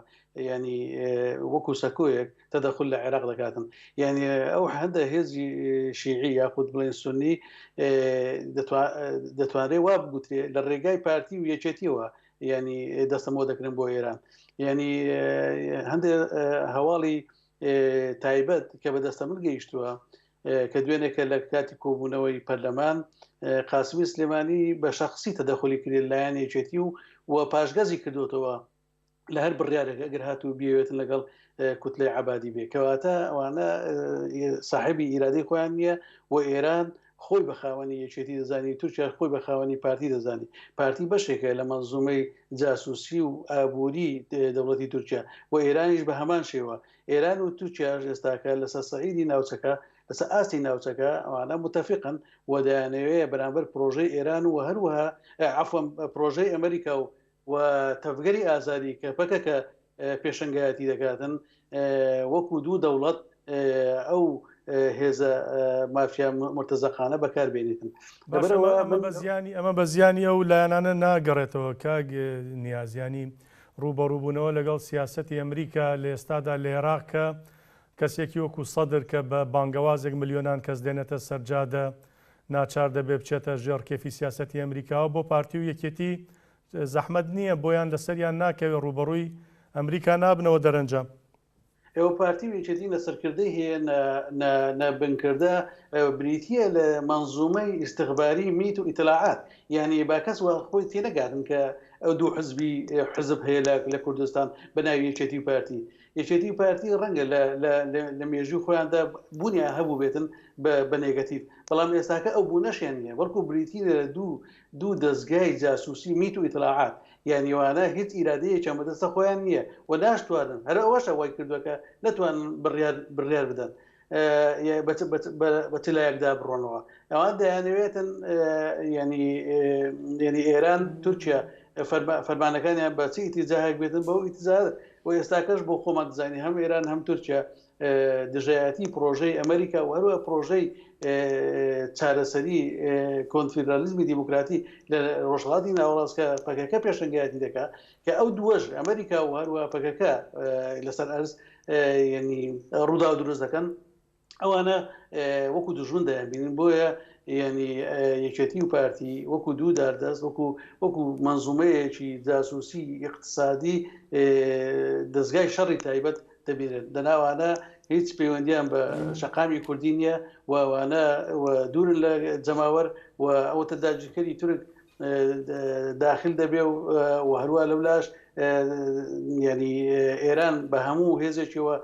ینی وەکو سەکۆیەک تەدەخل لە عێراق دەکاتن، ینی ئەو هەندە هێزی شیعی یاخود بڵێن سونی دەتوانرێت وا بگوترێ لە ڕێگای پارتی و یەکێتیەوە ینی دەستەمەوە دەکرن بۆ ئێران، ینی هەندێک هەواڵی تایبەت کە بە دەستەمەر گەیشتووە کە دوێنێکە لە کاتی کۆبوونەوەی پەرلەمان قاسمی سلێمانی بە شخصی تەدەخلی کرد لایەن یەکێتی و پاشگەزی کردوتەوە لە هەر بڕیارێک ئەگەر هاتوو بیاوێتن لەگەڵ کوتلەی عەبادی بێ کەواتە ئەوانە صاحبی ئیرادەی خۆیان نییە و ئێران خۆی بە خاوەنی یەکێتی دەزانی تورکیا خۆی بە خاوەنی پارتی دەزانی پارتی بەشێکە لە مەنزومەی جاسوسی و ئابووری دەوڵەتی تورکیا و ئێرانیش بە هەمان شێوە ئێران و تورکیا ئێستاکە لەسەر سەعیدی ناوچەکە لەسەر ئاستی ناوچەکە ئەوانە متتەفقن و دەیانەوەیە بەرامبەر پرۆژەی ئێران و هەروەها عەفوەن پرۆژەی ئەمریکا و تەفگەری ئازادی کە پەکەکە پێشەنگایەتی دەکاتن وەکو دوو دەوڵەت ئەو هێزە مافیا مرتەزەخانە بەکاربێنێتن ئەمە بە زیانی ئەو لایەنانە ناگەڕێتەوە کاگ نیازیانی ڕوبەڕووبوونەوە لەگەڵ سیاسەتی ئەمریکا لە ئێستادا لە عێراق کە کەسێکی وەکو سەدر کە بە بانگەوازێک ملیۆنان کەس دێنێتە سەرجادە ناچار دەبێ بچێتە ژێر کێفی سیاسەتی ئەمریکاوە بۆ پارتی و یەکێتی زەحمەت نییە بۆیان لەسەریان ناکەوێت ڕوبەڕووی ئەمریکا نابنەوە دەرەنجام ئێوە پارتی وێچێتی لەسەرکردەی هەیە نەبنکردە بریتە لە منزومەی ئیستیخباری میت و ئیتلاعات یعنی با کەس خۆی تێنەگاتن کە ئەو دوو حزبی حزب هەیە لە کوردستان بەناوی یەکێتی پارتی یەکێتی پارتی ڕەنگە لە مێژوو خۆیاندا بوونیان هەبوو بێتن بە نێگەتیڤ بەڵام ئێستاکە ئەو بوو نەشیان نییە وەرکو بریتی لە دوو دەستگای جاسوسی میت و ئیتلاعات یانیوانە هیچ ئیرادەیەکیان بەدەستە خۆیان نییە و ناشتوانن هەر ئەوەشە وای کردووەکە نەتوانن بڕیار بدەن بە تلایەکدا بڕۆنەوە ئەوان دەیانەوێتن ینی ئێران تورکیا فەرمانەکانیان بە چی ئیتیجاهێک بێتن بەو ئیتیجار و ئێستاکەش بۆ خۆمان دەزانی هەم ئێران هەم تورکیا دژایەتی پرۆژەی ئەمریکا و هەروە پرۆژەی چارەسەری کۆنفیدرالیزمی دیموکراتی لە ڕۆژهەڵاتی ناوەڕاستکە پەکەکە پێشەنگایەتی دەکات کە ئەو دووەش ئەمریکا و هەروە پەکەکە لەسەر ئەرز ینی ڕوودا و دروست دەکەن ئەوانە وەکو دژمن دەیانبینن بۆیە ینی یەکێتی و پارتی وەکو دوو داردەست وەکو منزومەیەکی جاسوسی اقتصادی دەستگای شەڕی تایبەت دەبێت دەناوانە هیچ پەیوەندیان بە شەقامی کوردی نییە وانە دوورن لە جەماوەر و ئەوتە داگیرکەری تورک داخل دەبێ و هەروە لەولاش ینی ئێران بە هەموو هێزێکیەوە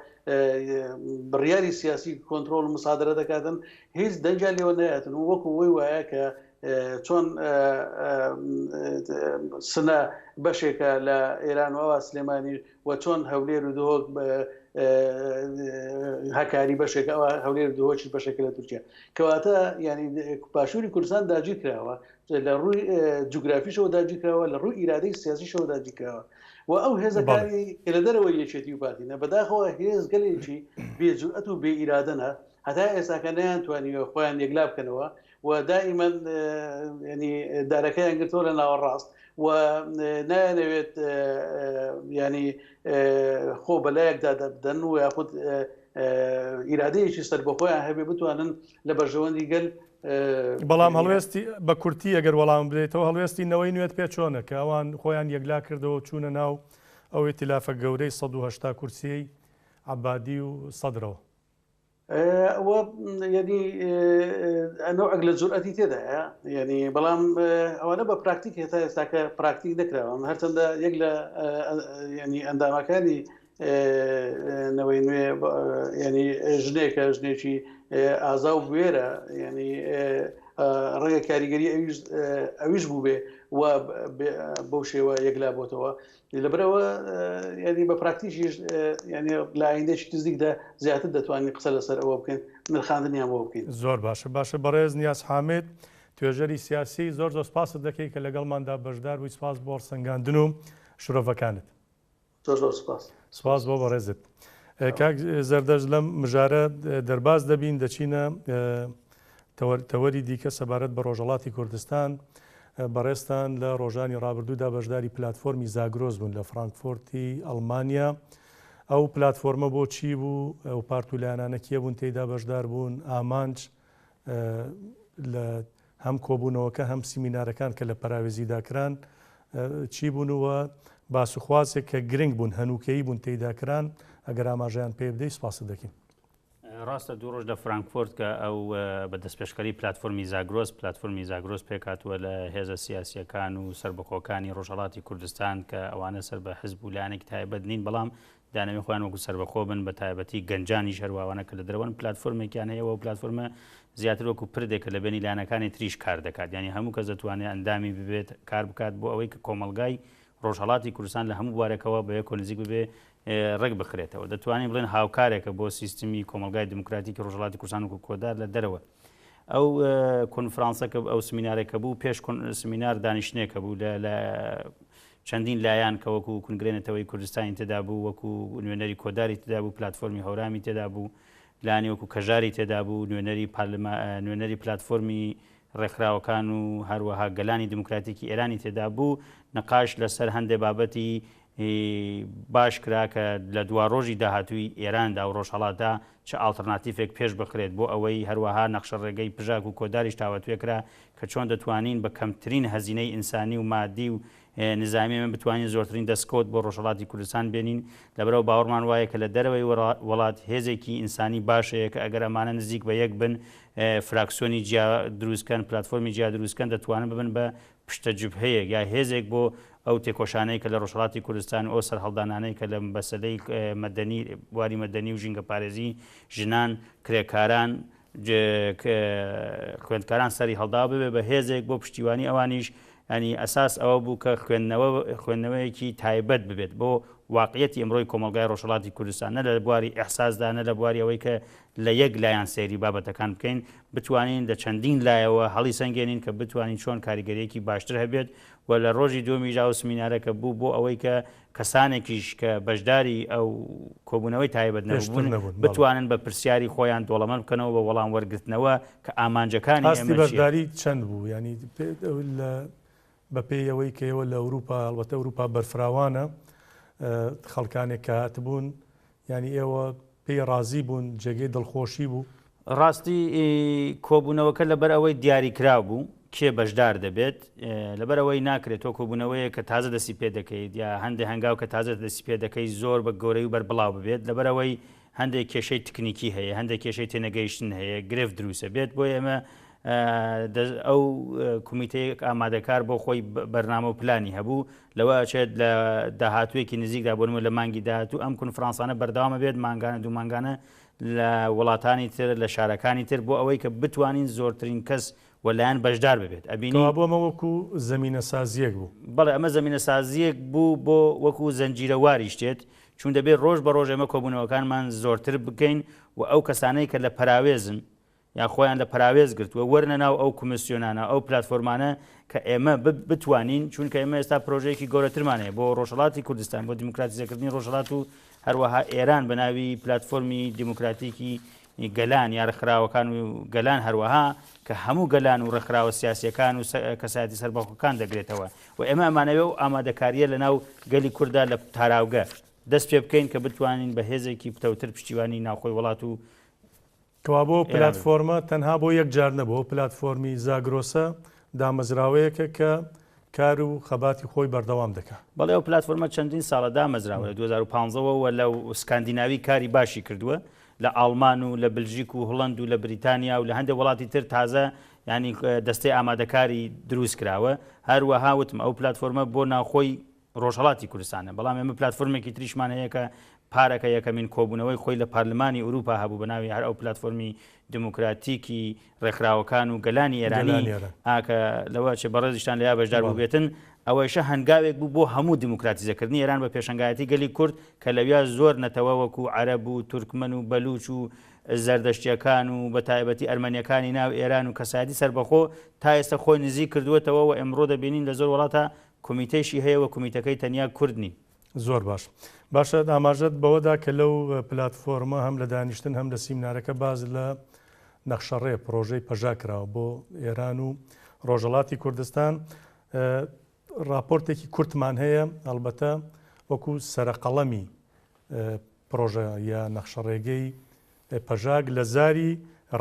بڕیاری سیاسی کۆنتترۆل مسادرە دەکاتن هیچ دەنجال لێوە نایەتن و وەکو وی وایە کە چۆن سنە بەشێکە لە ئێران و ئەوە سلێمانی و چۆن هەولێر و دۆک هەکاری بەشێکە ئەوە هەولێر دۆچی بەشێکە لە تورکیا کەواتە ینی باشووری کوردستان داگیر کراوە لە ڕووی جوگرافیشەوە داگیر کراوە لە ڕووی ئیرادەی سیاسیشەوە داگیر کراوە و ئەو هێزەکانی کە لە دەرەوە یەکێتی و پارتینە بەداخەوە هێز گەلێکی بێجوئەت و بێ ئیرادەنە هەتا ئێستاکە نەیانتوانیوە خۆیان یەکلا بکەنەوە و دائما ینی دارەکەیان گرتۆ لە ناوەڕاست و نایەنەوێت ینی خۆ بەلایەکدا دەبدەن و یاخود ئیرادەیەکی سەر بە خۆیان هەبێ بتوانن لە بەرژەوەندی گەل بەڵام هەڵوێستی بە کورتی ئەگەر وەڵام بدەیتەوە هەڵوێستی نەوەی نوێت پێ چۆنە کە ئەوان خۆیان یەکلا کردەوە چوونە ناو ئەو ئیتیلافە گەورەی 180 کورسیەی عەبادی و سەدرەوە ینی نوعك لە جورئەتی تێدایە ینی بەڵام ئەوانە بە پراکتیک هێتا ئێستاکە پراکتیک دەکراوە هەرچەندە یەک لە ینی ئەندامەکانی نەوەی نوێ ینی ژنێکە ژنێکی ئازا و بوێرە ینی ڕێگە کاریگەری ئەویش بوو بێ و بەو شێوە یەکلا بۆتەوە لەبرەوە ینی بە پراکتیشیش ینی لە ئایندێکی نزیکدا زیاتر دەتوانین قسە لەسەر ئەوە بکەین نرخاندنیان بۆ بکەین زۆر باشە بەڕێز نیاز حامید توێژەری سیاسی زۆر سپاست دەکەی کە لەگەڵماندا بەشدار بووی سپاس بۆ سەنگاندن و شرۆڤەکانت زۆر سپاس بۆ بەڕێزت کاک زەردەش لەم مژارە دەرباز دەبین دەچینە تەوەری دیکە سەبارەت بە ڕۆژهەڵاتی کوردستان بەڕێستان لە ڕۆژانی ڕابردوودا بەشداری پلاتفۆرمی زاگرۆز بوون لە فڕانکفۆرتی ئەڵمانیا ئەو پلاتفۆرمە بۆ چی بوو ئەو پارتولایانانە کێ بوون تێیدا بەشدار بوون ئامانج لە هەم کۆبوونەوەکە هەم سیمینارەکان کە لە پەراوێزیداکران چی بوونەوە باسوخوازێک کە گرنگ بوون هەنووکەیی بوون تێیداکران ئەگەر ئاماژەیان پێ بدەی سپاس دەکەین ڕاستە دوو ڕۆژ لە فرانکفۆرت کە ئەو بە دەستپێشکەری پلتفۆرمی زاگرۆس پێکاتوە لە هێزە سیاسیەکان و سربەخۆکانی ڕۆژهەڵاتی کوردستان کە ئەوانە سەر بە حزب و لایەنێکی تایبەت نین بەڵام دانەوێ خۆیان وەکو سربەخۆ بن بە تایبەتی گەنجانی شەرواوانە کە لە دەروەن پلتفۆرمێکیان هەیە و پلتفۆرمە زیاتر وەکو پردێکە لە بینی لایەنەکانی تریش کار دەکات یعنی هەموو کەس دەتوانێت ئەندامی ببێت کار بکات بۆ ئەوەی کە کۆمەلگای ڕۆژهەڵاتی کوردستان لە هەموو بوارێکەوە بە یەک نزیک ببێ ڕێک بخرێتەوە دەتوانین بڵێن هاوکارێکە بۆ سیستمی کۆمەلگای دموکراتیکی ڕۆژهەڵاتی کوردستان و کۆدار لە دەرەوە ئەو کۆنفرانسەکە ئەو سمینارێکە بوو پێش سمینار دانیشتنێکە بوو لە چەندین لایەن کە وەکو کنگرێنێتەوەی کوردستانی تێدا بوو وەکو نوێنەری کۆداری تێدا بوو پلتفۆرمی هەورامی تێدا بوو لانی وەکو کەژاری تێدا بوو نوێنەری پلتفۆرمی ڕێکخراوەکان و هەروەها گەلانی دموکراتیکی ئێرانی تێدا بوو نەقاش لەسەر هەندێک بابەتی باش کرا کە لە دوا ڕۆژی داهاتووی ئێراندا و ڕۆژهەڵاتدا چه ئالتەرناتیڤێک پێش بخرێت بۆ ئەوەی هەروەها نەخشە ڕێگەی پژاک و کۆداریش تاوەتوێکرا کە چۆن دەتوانین بە کەمترین هەزینەی ئینسانی و مادی و نظامی من بتوانین زۆرترین دەستکەوت بۆ ڕۆژهەڵاتی کوردستان بێنین لەبەرەوە باوەڕمان وایە کە لە دەرەوەی وڵات هێزێکی ئینسانی باشەیە کە ئەگەر ئەمانە نزیک بە یەک بن فراکسیۆنی جیا دروستکەن پلتفۆرمی جیا دروستکەن دەتوانن ببن بە پشتە جوبهەیە یا هێزێک بۆ ئەو تێکۆشانەی کە لە ڕۆژهەڵاتی کوردستان ئەو سەرهەڵدانانەی کە لە بەسەدەی مەدەنی بواری مەدەنی و ژینگە پارێزی ژنان کرێکاران خوێندکاران سەری هەڵدا ببێ بە هێزێک بۆ پشتیوانی ئەوانیش ینی ئەساس ئەوە بوو کە خوێندنەوەیەکی تایبەت ببێت بۆ واقعەتی ئەمڕۆی کۆمەلگای ڕۆژهەڵاتی کوردستان نە لە بواری ئەحساسدا نە لە بواری ئەوەی کە لە یەک لایەن سەیری بابەتەکان بکەین بتوانین لە چەندین لایەوە هەڵی سەنگێنین کە بتوانین چۆن کاریگەریەکی باشتر هەبێت و لە ڕۆژی دووەمی ژاو سمینارەکە بوو بۆ ئەوەی کە کەسانێکیش کە بەشداری ئەو کۆبوونەوەی تایبەت نەبوون بتوانن بە پرسیاری خۆیان دۆڵەمەند بکەنەوە بە وەڵام وەرگرتنەوە کە ئامانجەکانی ئاستی بەشداری چەند بوو ینی بە پێی ئەوەی کە ئێوە لە ئەوروپا هەڵبەتە ئەوروپا بەرفراوانە خەڵکانێک کە هاتبوون ینی ئێوە پێی ڕازی بوون جێگەی دڵخۆشی بوو ڕاستی کۆبوونەوەکە لەبەر ئەوەی دیاریکرا بوو کێ بەشدار دەبێت لەبەر ئەوەی ناکرێت تۆ کۆبوونەوەیە کە تازە دەستی پێ دەکەیت یا هەندێک هەنگاو کە تازە دەستی پێ دەکەی زۆر بە گەورەی و بەربڵاو ببێت لەبەر ئەوەی هەندێک کێشەی تکنیکی هەیە هەندێک کێشەی تێنەگەیشتن هەیە گرفت دروستە بێت بۆ ئێمە ئەو کمیتەیەک ئامادەکار بۆ خۆی بەرنامە و پلانی هەبوو لەوە ئەچێت لە داهاتوویەکی نزیکدا بۆنمە لە مانگی داهاتوو ئەم کونفرانسانە بەردەوامە بێت مانگانە دوو مانگانە لە وڵاتانی تر لە شارەکانی تر بۆ ئەوەی کە بتوانین زۆرترین کەس وەلایەن بەشدار ببێت ئەبینی بۆمە وەکو زەمینە سازیەک بوو بەڵێ ئەمە زەمینە سازیەک بوو بۆ وەکو زەنجیرەواری شتێت چون دەبێت ڕۆژ بە ڕۆژ ئێمە کۆبوونەوەکانمان زۆرتر بکەین و ئەو کەسانەی کە لە پەراوێزن یا خۆیان لە پراوێز گرتووە وەرنە ناو ئەو کمیسیۆنانە ئەو پلتفۆرمانە کە ئێمە بتوانین چونکە ئێمە ئێستا پرۆژەیەکی گەورەترمانەیە بۆ ڕۆژهەڵاتی کوردستان بۆ دیموکراتیزەکردنی ڕۆژهەڵات و هەروەها ئێران بە ناوی پلتفۆرمی دیموکراتیکی گەلان یا ڕێکخراوەکان و گەلان هەروەها کە هەموو گەلان و ڕێکخراوە سیاسیەکان و کەسایەتی سەربەخۆکان دەگرێتەوە و ئێمە ئەمانەوێ و ئامادەکاریە لە ناو گەلی کووردا لە تاراوگە دەست پێ بکەین کە بتوانین بە هێزێکی پتەوتر پشتیوانی ناوخۆی وڵات و کەوا بۆ پلتفۆرمە تەنها بۆ یەک جار نەبوو پلتفۆرمی زاگرۆسە دامەزراوەیەکە کە کار و خەباتی خۆی بەردەوام دەکات بەڵێ ئەو پلتفۆرمە چەندین ساڵە دامەزراوە لە 2015ەوە لە سکاندیناوی کاری باشی کردووە لە ئاڵمان و لە بلژیک و هۆڵەند و لە بریتانیا و لە هەندێک وڵاتی تر تازە ینی دەستەی ئامادەکاری دروست کراوە هەروەها وتم ئەو پلتفۆرمە بۆ ناوخۆی ڕۆژهەڵاتی کوردستانە بەڵام ئێمە پلتفۆرمێکی تریشمان هەیە کە پارەکە یەکەمین کۆبوونەوەی خۆی لە پارلمانی ئەوروپا هەبوو بەناوی هەر ئەو پلتفۆرمی دموکراتیکی ڕێکخراوەکان و گەلانی ئێرانی ئاکە لەوە چێ بەڕێزیشتان لە یا بەشدار بووبێتن ئەوەیشە هەنگاوێک بوو بۆ هەموو دیموکراتیزەکردنی ئێران بە پێشەنگایەتی گەلی کورد کە لەویا زۆر نەتەوە وەکو عەرەب و تورکمەن و بەلوچ و زەردەشتیەکان و بە تایبەتی ئەرمەنیەکانی ناو ئێران و کەسایەتی سەربەخۆ تا ئێستا خۆی نزیک کردووەتەوە و ئەمڕۆ دەبینین لە زۆر وڵاتە کۆمیتەیشی هەیە و کۆمیتەکەی تەنیا کوردنی زۆر باش باشە ئاماژەت بەوەدا کە لەو پلتفۆرمە هەم لە دانیشتن هەم لە سیمینارەکە باز لە نەخشەڕێ پرۆژەی پەژاکراوە بۆ ئێران و ڕۆژهەڵاتی کوردستان راپۆرتێکی کورتمان هەیە ئەلبەتە وەکو سەرقەڵەمی پرۆژە یا نەخشەڕێگەی پەژاک لە زاری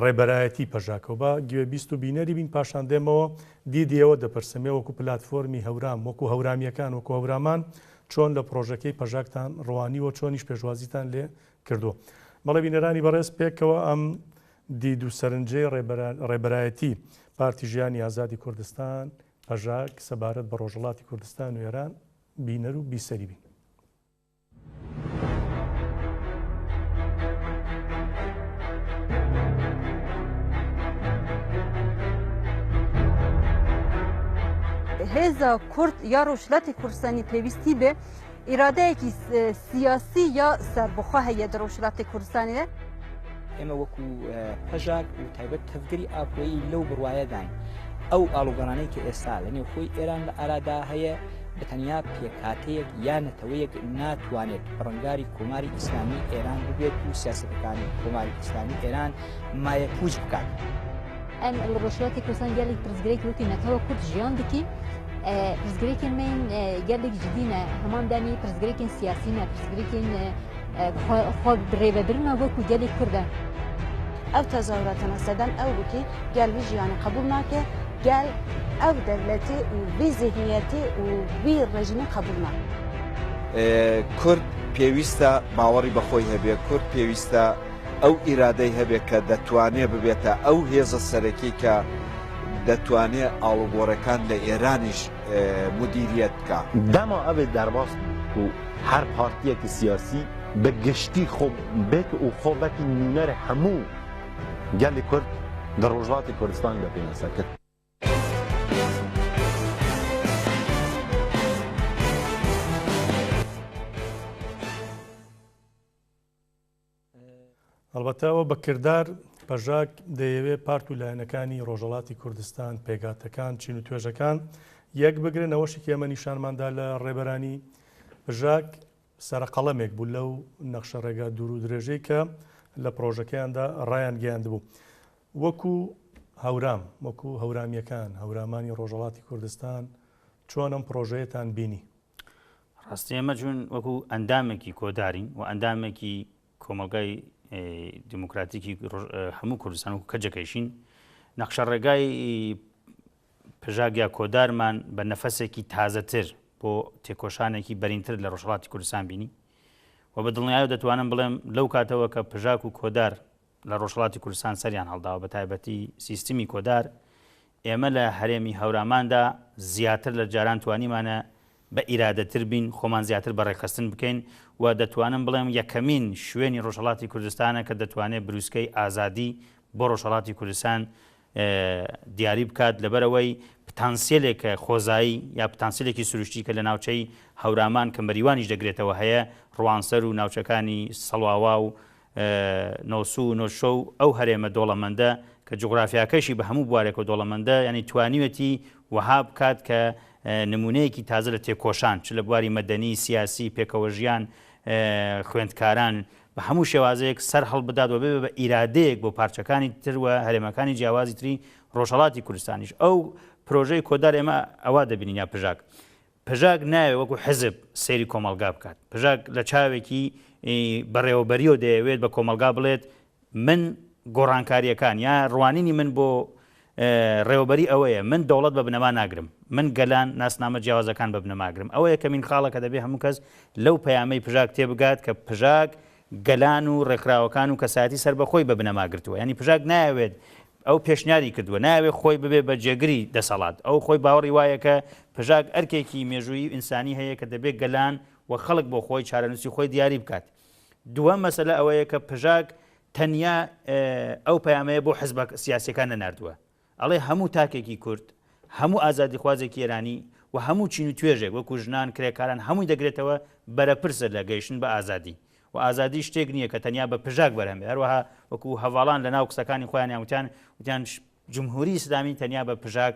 ڕێبەرایەتی پەژاکەوە بە گوێبیست و بینەری بین پاشان دێمەوە دیدیەوە دەپرسمێ وەکو پلتفۆرمی هەورام وەکو هەورامیەکان وەکو هەورامان چۆن لە پرۆژەکەی پەژاکتان ڕوانیوە چۆنیش پێشوازیتان لێ کردووە بەڵێ بینەرانی بەڕێز پێکەوە ئەم دید و سەرنجەی ڕێبەرایەتی پارتی ژیانی ئازادی کوردستان پەژاک سەبارەت بە ڕۆژهەڵاتی کوردستان و ئێران بینەر و بیسەری بین. هێزە کورد یا ڕۆژهەڵاتی کوردستانی پێویستی بێ ئیرادەیەکی سیاسی یا سەربەخوا هەیە لە ڕۆژهەڵاتی کوردستانیدا. ئێمە وەکو پەژاک و تایبەت تەفگەری ئاپۆیی لەو بڕوایەداین ئەو ئاڵوگەڕانەی کە ئێستا لەنێو خۆی ئێران لە ئارادا هەیە بەتەنیا پێکاتەیەک یان نەتەوەیەک ناتوانێت ڕەنگاری کۆماری ئیسلامی ئێران ببێت و سیاسەتەکانی کۆماری ئیسلامی ئێران مایە پوچ بکات. ئەم لە ڕۆژهەڵاتی کوردستان گەلێک پرزگرێک وتی نەتەوە کورد ژیان دکی پرزگرێکن من گەلێک جدینە هەماندانی پرزگرێکن سیاسینە پرزگرێکن خۆ ڕێبەبرنە وەکو گەلێک کوردە. ئەو تەزاوراتەنە سەدەن ئەو بووکی گەل وی ژیانی قبول ناکە گەل ئەو دەوڵەتی و وی ذهنیەتی و وی ڕێژیمی قبول ناکە. کورد پێویستە باوەڕی بەخۆی هەبێ، کورد پێویستە ئەو ئیرادەی هەبێت کە دەتوانێت ببێتە ئەو هێزە سەرەکی کە دەتوانێت ئاڵوگۆڕەکان لە ئێرانیش مدیریت بکە. دەما ئەوێت دەرباس و هەر پارتیەکی سیاسی بە گشتی بێت و خۆبەتی نونەرە هەموو گەلی کورد لە ڕۆژهەڵاتی کوردستان بە پێناسە کرد. ئەلبەتەوە بەکردار پەژاک دەیەوێت پارت و لایەنەکانی ڕۆژهەڵاتی کوردستان پێگاتەکان چین و توێژەکان یەک بگرن. ئەوەشی ئێمە نیشانماندا لە ڕێبەرانی پژاک سەرقەڵەمێک بوو لەو نەخشە ڕێگا دوور و درێژەی کە لە پرۆژەکەیاندا ڕایان گەیاندبوو. وەکو هەورام وەکو هەورامیەکان هەورامانی ڕۆژهەڵاتی کوردستان چۆن ئەم پرۆژەیەتان بینی؟ ڕاستی ئێمە چون وەکو ئەندامێکی کۆدارین و ئەندامێکی کۆمەلگای دیموکراتیکی هەموو کوردستان و کەجەکەیشین نەخشە ڕێگای پژاک یا کۆدارمان بە نەفەسێکی تازەتر بۆ تێکۆشانێکی بەرینتر لە ڕۆژهەڵاتی کوردستان بینی و بە دڵنیایی دەتوانم بڵێم لەو کاتەوە کە پژاک و کۆدار لە ڕۆژهەڵاتی کوردستان سەریان هەڵداوە بە تایبەتی سیستمی کۆدار ئێمە لە هەرێمی هەوراماندا زیاتر لە جاران توانیمانە بە ئیرادەتر بین خۆمان زیاتر بەڕێخستن بکەین و دەتوانم بڵێم یەکەمین شوێنی ڕۆژهەڵاتی کوردستانە کە دەتوانێت بروسکەی ئازادی بۆ ڕۆژهەڵاتی کوردستان دیاری بکات لەبەرەوەی پتانسیلێکە خۆزایی یا پتانسیلێکی سروشتی کە لە ناوچەی هەورامان کە مەریوانیش دەگرێتەوە هەیە ڕوانسەر و ناوچەکانی سەڵاوا و نۆسو و نۆشۆ و ئەو هەرێمە دۆڵەمەندە کە جوغرافیاکەشی بە هەموو بوارێک و دۆڵەمەندە ینی توانیوەتی وەها بکات کە نمونەیەکی تازە لە تێکۆشان چ لە بواری مەدەنی سیاسی پێکەوە ژیان خوێندکاران بە هەموو شێوازەیەک سەر هەڵ بداتەوە بێ بە ئیرادەیەک بۆ پارچەکانی تروە هەرێمەکانی جیاوازی تری ڕۆژهەڵاتی کوردستانیش ئەو پرۆژەی کۆدار ئێمە ئەوا دەبینین یا پژاک ناوێت وەکو حزب سەیری کۆمەلگا بکات. پژاک لە چاوێکی بەڕێوەبەریەوە دەیەوێت بە کۆمەلگا بڵێت من گۆڕانکاریەکان یا ڕوانینی من بۆ ڕێوەبەری ئەوەیە من دەوڵەت بە بنەما ناگرم، من گەلان ناسنامە جیاوازەکان بە بنەماگرم. ئەوەیە کە من خاڵەکە دەبێت هەموو کەس لەو پەیامەی پژاک تێبگات کە پژاک گەلان و ڕێکخراوەکان و کەسایەتی سەر بەخۆی بە بنەماگرتووە. ینی پژاک نایەوێت ئەو پێشنیاری کردووە ناوێت خۆی ببێ بە جێگری دەسەڵات. ئەو خۆی باوەڕی وایە کە پژاک ئەرکێکی مێژووی ئینسانی هەیە کە دەبێت گەلان و خەڵک بۆ خۆی چارەنووسی خۆی دیاری بکات. دووەم مەسەلە ئەوەیە کە پژاک تەنیا ئەو پەیامەیە بۆ حزب سیاسیەکان نەناردووە. ئەڵێ هەموو تاکێکی کورد هەموو ئازادی خوازێکی ئێرانی و هەموو چین و توێژێک وەکو ژنان کرێکاران هەمووی دەگرێتەوە بەرەپرسە لە گەیشتن بە ئازادی و ئازادی شتێک نییە کە تەنیا بە پژاک بەرهەمێ. هەروەها وەکو هەواڵان لە ناو قسەکانی خۆیان وتیان جمهوری ئیسلامی تەنیا بە پژاک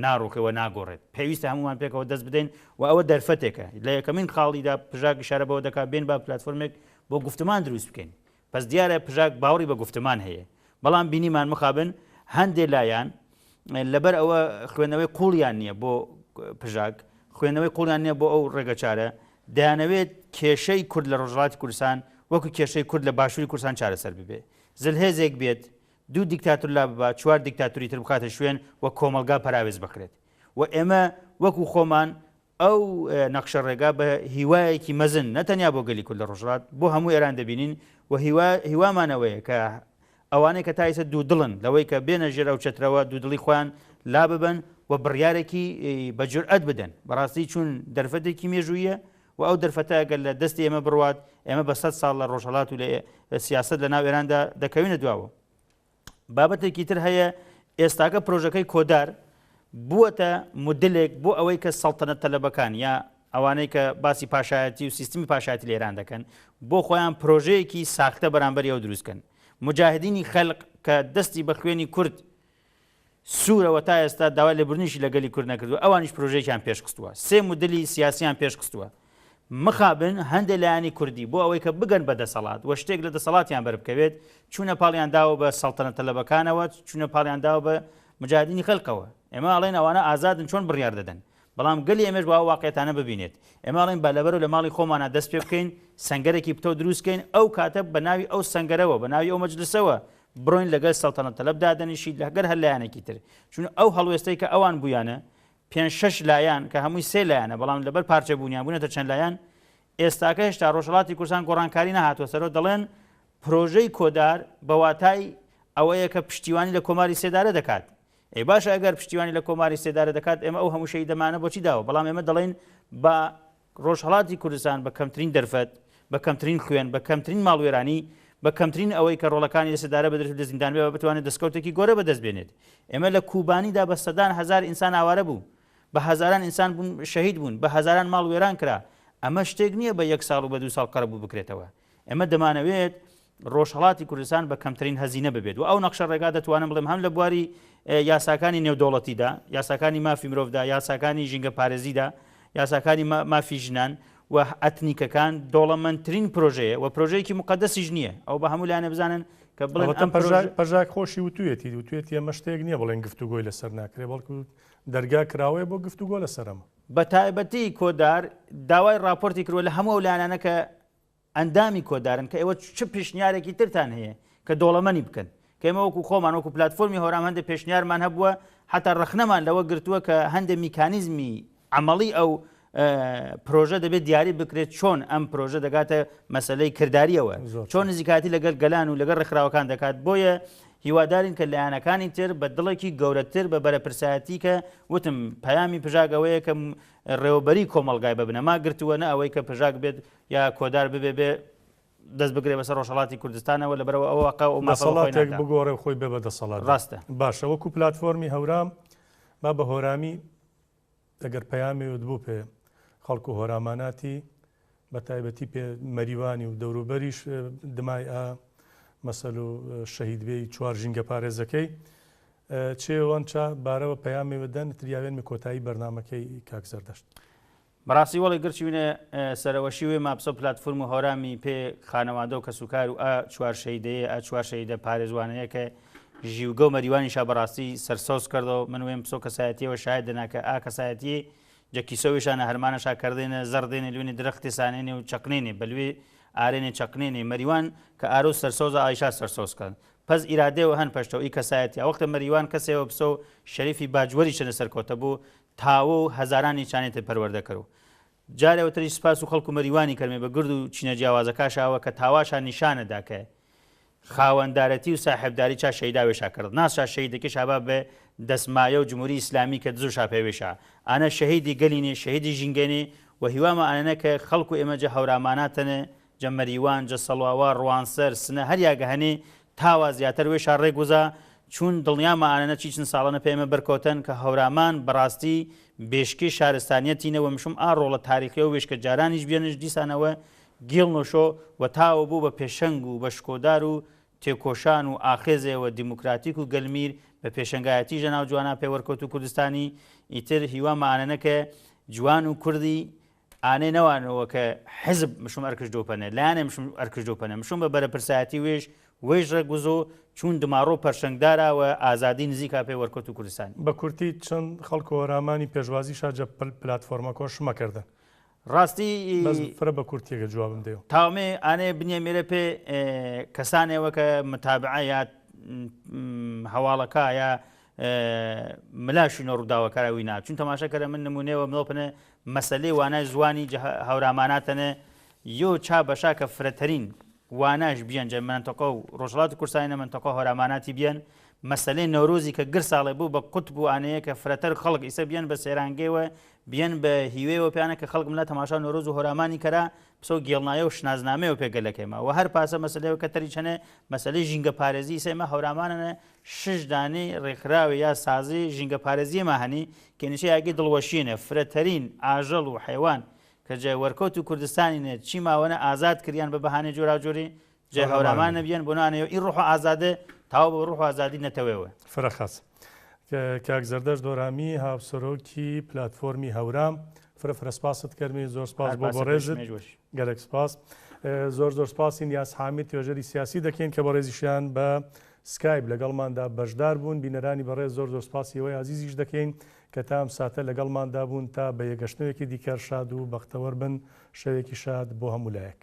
ناڕووکەوە ناگۆڕێت. پێویستە هەمومان پێکەوە دەست بدەین و ئەوە دەرفەتێکە لە یەکەمین خاڵیدا پژاک ئیشارە بەوە دەکات بێن با پلاتفۆرمێک بۆ گفتمان دروست بکەین. پس دیارە پژاک باوەڕی بە گفتمان هەیە بەڵام بینیمان مخابن هەندێک لایەن لەبەر ئەوە خوێنەوەی قوڵیان نییە بۆ پژاک خوێنەوەی قوڵیان نییە بۆ ئەو ڕێگەچارە دەیانەوێت کێشەی کورد لە ڕۆژهەڵاتی کوردستان وەکو کێشەی کورد لە باشووری کوردستان چارەسەر ببێ. زلهێزێک بێت دوو دیکتاتور لا ببە چوار دیکتاتوری تر بخاتە شوێن و کۆمەلگا پەراوێز بکرێت و ئێمە وەکو خۆمان ئەو نەخشە ڕێگا بە هیوایەکی مەزن نەتەنیا بۆ گەلی کورد لە ڕۆژهەڵات بۆ هەموو ئێران دەبینین و هیوامانەوەیە کە ئەوانەی کە تایسە دوو دڵن لەوەی کە بێنە ژێرە و چەترەوە دوو دڵی خۆیان لا ببن و بڕیارێکی بە جورئەت بدەن بەڕاستی چون دەرفەتێکی مێژوویە و ئەو دەرفەتە ئەگەر لە دەستی ئێمە بڕوات ئێمە بە 100 ساڵ لە ڕۆژهەڵات و لە سیاست لە ناو ئێراندا دەکەوینە دواوە. بابەتێکی تر هەیە ئێستاکە پرۆژەکەی کۆدار بووەتە مدلێک بۆ ئەوەی کە سەڵتەنەت تەلەبەکان یا ئەوانەی کە باسی پاشایەتی و سیستمی پاشایەتی لە ئێران دەکەن بۆ خۆیان پرۆژەیەکی ساختە بەرامبەر ئەو دروستکەن. مجاهدینی خەلق کە دەستی بە خوێنی کورد سوورەوە تا ئێستا داوای لێبوردنیشی لە گەلی کورد نەکردو ئەوانیش پرۆژەیەکیان پێشکەوتووە. سێ مدلی سیاسیان پێشکەوتووە. مخابن هەندێک لایانی کوردی بۆ ئەوەی کە بگەن بە دەسەڵات و شتێک لە دەسەڵاتیان بەربکەوێت چوونە پاڵیان داوە بە سەڵتەنەت تەلەبەکانەوە چوونە پاڵیان داوە بە مجاهدینی خەلقەوە. ئێمە ئەڵێن ئەوانە ئازادن چۆن بڕیار دەدەن بەڵام گەلی ئێمەش بە واقعیەتانە ببینێت. ئێمە ئەڵێن با لەبەرەوە لە ماڵی خۆمانە دەست پێ بکەین سەنگەرێکی پتە دروستکەین ئەو کاتە بە ناوی ئەو سەنگەرەوە بە ناوی ئەو مەجلسەوە بڕۆین لەگەڵ سەڵتەنەت تەلەبدا دەنیشید لەگەر هەر لایەنێکی تر چون ئەو هەڵوێستەی کە ئەوان بوویانە 5-6 لایەن کە هەمووی سێ لایەنە بەڵام لەبەر پارچە بوونیان بوونەتە چەند لایەن ئێستاکە هێشتا ڕۆژهەڵاتی کوردستان گۆڕانکاری نەهاتوە سەرەوە دەڵێن پرۆژەی کۆدار بە واتای ئەوەیە کە پشتیوانی لە کۆماری سێدارە دەکات. ئەی باشە ئەگەر پشتیوانی لە کۆماری سێدارە دەکات ئێمە ئەو هەموو شەی دەمانە بۆچی داوە بەڵام ئێمە دەڵێن بە ڕۆژهەڵاتی کوردستان بە کەمترین دەرفەت بە کەمترین خوێن بە کەمترین ماڵوێرانی بە کەمترین ئەوەی کە ڕۆڵەکانی لە سێدارە بەدرێت لە زیندان بێ بتوانێت دەستکەوتێکی گۆرە بەدەست بێنێت. ئێمە لە کوبانیدا بە سەدان هەزار ئینسان ئاوارە بوو بە هەزاران ئینسان بوون شەهید بوون بە هەزاران ماڵ وێران کرا. ئەمە شتێک نییە بە 1 ساڵ و بە 2 ساڵ قەرەبوو بکرێتەوە. ئێمە دەمانەوێت ڕۆژهەڵاتی کوردستان بە کەمترین هەزینە ببێت و ئەو نەخشە ڕێگا دەتوانم بڵێم هەم لە بواری یاساکانی نێودەوڵەتیدا یاساکانی مافی مرۆڤدا یاساکانی ژینگە پارێزیدا یاساکانی مافی ژنان و ئەتنیکەکان دۆڵەمەندترین پرۆژەیە و پرۆژەیەکی مقدەسیش نییە ئەو بە هەموو لایەنە بزانن کە بڵێن پەژاک خۆشی وتوێتی ئەمە شتێک نییە بڵێن گفتوگۆی لەسەر ناکرێ بەڵکو دەرگا کراوەیە بۆ گفتوگۆ لەسەرەمە. بە تایبەتی کۆدار داوای راپۆرتی کردووە لە هەموو لایەنانە کە ئەندامی کۆدارن کە ئێوە چ پێشنیارێکی ترتان هەیە کە دۆڵەمەنی بکەن کە ئێمە وەکو خۆمان وەکو پلتفۆرمی هۆرام هەندێک پێشنیارمان هەبووە حتا ڕخنەمان لەوە گرتووە کە هەندێک میکانیزمی عملی ئەو پرۆژە دەبێت دیاری بکرێت چۆن ئەم پرۆژە دەگاتە مەسلەی کرداریەوە چۆن نزیکاتی لەگەڵ گەلان و لەگەڵ ڕێکخراوەکان دەکات. بۆیە هیوادارین کە لایەنەکانی تر بە دڵێکی گەورەتر بە بەرەپرسایەتی کە وتم پەیامی پژاگەوەیە کە ڕێوەبەری کۆمەلگای ببنەما گرتووە نە ئەوەی کە پژاک بێت یا کۆدار ببێ بێ دەست بگرێ بەسەر ڕۆژهەڵاتی کوردستانەوە لەبەرەوە ئەوەقا و مەسەڵاتێک بگۆڕێ خۆی بێ بە دەسەڵات ڕاستە. باشە وەکو پلتفۆرمی هەورام با بە هۆرامی ئەگەر پەیامی بوو پێ خەڵکو و هۆراماناتی بە تایبەتی پێ مەریوانی و دەوروبەریش دمای مەسەل و شەهیدبێی چوار ژینگە پارێزەکەی چێوان چا بارەوە پەیامی بدەن تریاوێنمی کۆتایی بەرنامەکەی کاک زەردەشت. بەڕاستی وەڵی گرچوینە سەرەوەشیوێ ماپسە پلتفۆرم و هۆرامی پێ خانەوادە و کەسوکار و چوار شەیدەیە چوار شەیدە پارێزوانەیە کە ژیوگە و مەریوانیشا بەڕاستی سەرسۆز کردەوە من وێم پسۆ کەسایەتیەوە شاید دەناکە کەسایەتی جەکیسەویشانە هەرمانەشا کردێنە زەردێنە لوێنی درەختی سانێنێ و چەقنێنێ بەلوێ ئارێنێ چەقنێنێ مەریوان کە ئارۆ سەرسۆزە ئایشا سەرسۆز کردن پس ئیرادەوە هەن پەشتەوە ئی کەسایەتی وەختە مەریوان کەسێەوە پسە و شەریفی باجوەری چنە سەرکۆتە بوو تاوە و هەزارانی چانێتە پەروەردەکەر و جارێەوە تری سپاس و خەڵکو مەریوانی کەرمێ بە گرد و چینە جیاوازەکاشاوە کە تاواشان نیشانەدا کە خاوەنددارەتی و ساحبداری چا شەیداوێشا کرد ناسا شەیدەکە شابا بە دەسمایە و جمهوری ئیسلامی کە زوو پێوێشا ئەنە شەهیدی گەلینێ شەهیدی ژینگەنێ و هیوامە ئەنە کە خەڵکو ئێمەجە هەوراماناتەنە جە مەریوان جە سەڵواوە ڕوانسەر سنە هەریاگە هەنێ تاوا زیاتر وێشا ڕێگوزا چون دڵنیامە ئانەنە چی چند ساڵانە پێمە بەرکەوتن کە هەورامان بەڕاستی بێشکی شارستانیەتینەوە مشم ئاڕۆڵە تاریخی و وێشکە جارانیش بێنش دیسانەوە گیڵ نۆشۆ و تاوە بوو بە پێشەنگ و بە شکۆدار و تێکۆشان و ئاخێزەوە دیموکراتیک و گەلمیر بە پێشنگایەتی ژەناو جوانە پێوەرکەوت و کوردستانی ئیتر هیوامە ئانەنە کە جوان و کوردی ئانێ نەوانەوە کە حزب مشم ئەرکردۆپەنە لایەنێ مشم ئەرکردۆپەنە مشم بە بەرەپرسایەتی وێژ ڕێگوزۆ چون دماڕۆ پەرشەنگدارەوە ئازادی نزیکا پێوەرکەوت و کوردستانی بە کورتی چەند خەڵکو هۆرامانی پێشوازی شاجە پلتفۆرمە کۆشمەکردن ڕاستی فرە بە کورتێکە جوابم دێ تاومێ ئانێ بنیە مێرە پێ کەسانێەوە کە متابعە یا هەواڵەکە یا ملاشی نۆڕووداوەکارەوی نا چون تەماشاکەرە من نمونێەوە مڵۆپنە مەسلەی وانای زوانی هەوراماناتەنە یۆ چا بەشا کە فرەتەرین واناش بیان جە منتەقە و ڕۆژهەڵاتی کوردستانی منتەقە هەوراماناتی بیان مەسلەی نەورۆزی کە گر ساڵێ بوو بە قوت بووانەیە کە فرەتەر خەڵک ئیسە بیان بە سێرانگەیەوە بیان بە هیوەیەوە پیانە کە خەڵک ملە تەماشا نۆرۆز و هۆرامانی کەرا پسە و گێڵنایە و شنازنامەوە پێگەلەکەیمە و هەر پاسە مەسلەیەوە کە تەریچەنێ مەسلەی ژینگە پارێزی ئیسەمە هەورامانە 6 دانەی ڕێکخراوی یا سازی ژینگە پارێزیەمە هەنی کێنیشە یاگی دڵوەشینە فرەتەرین ئاژەڵ و حیوان کە جێ وەرکەوت و کوردستانینێ چی ماوەنە ئازاد کردیان بە بەهانەی جۆراجۆری جێ هەورامان نەبیان بۆ نانەوە ئین ڕوح ئازادە تاو بە ڕوح ئازادی نەتەوەوە فرەخەس کاک زەردەش دۆرامی هاوسەرۆکی پلتفۆرمی هەورام فرەسپاست کەرمی زۆر سپاس بۆ بەڕێزت گەلێک سپاس زۆر سپاسین یاس حامید توێژەری سیاسی دەکەین کە بە ڕێزیشیان بە سکایب لەگەڵماندا بەشدار بوون بینەرانی بەڕێز زۆر سپاسیەوەی عزیزیش دەکەین کە تام ساتە لەگەڵماندا بوون تا بە یەگەشتنەوەیەکی دیکەر شاد و بەختەوەر بن شەوێکی شاد بۆ هەموو لایەک.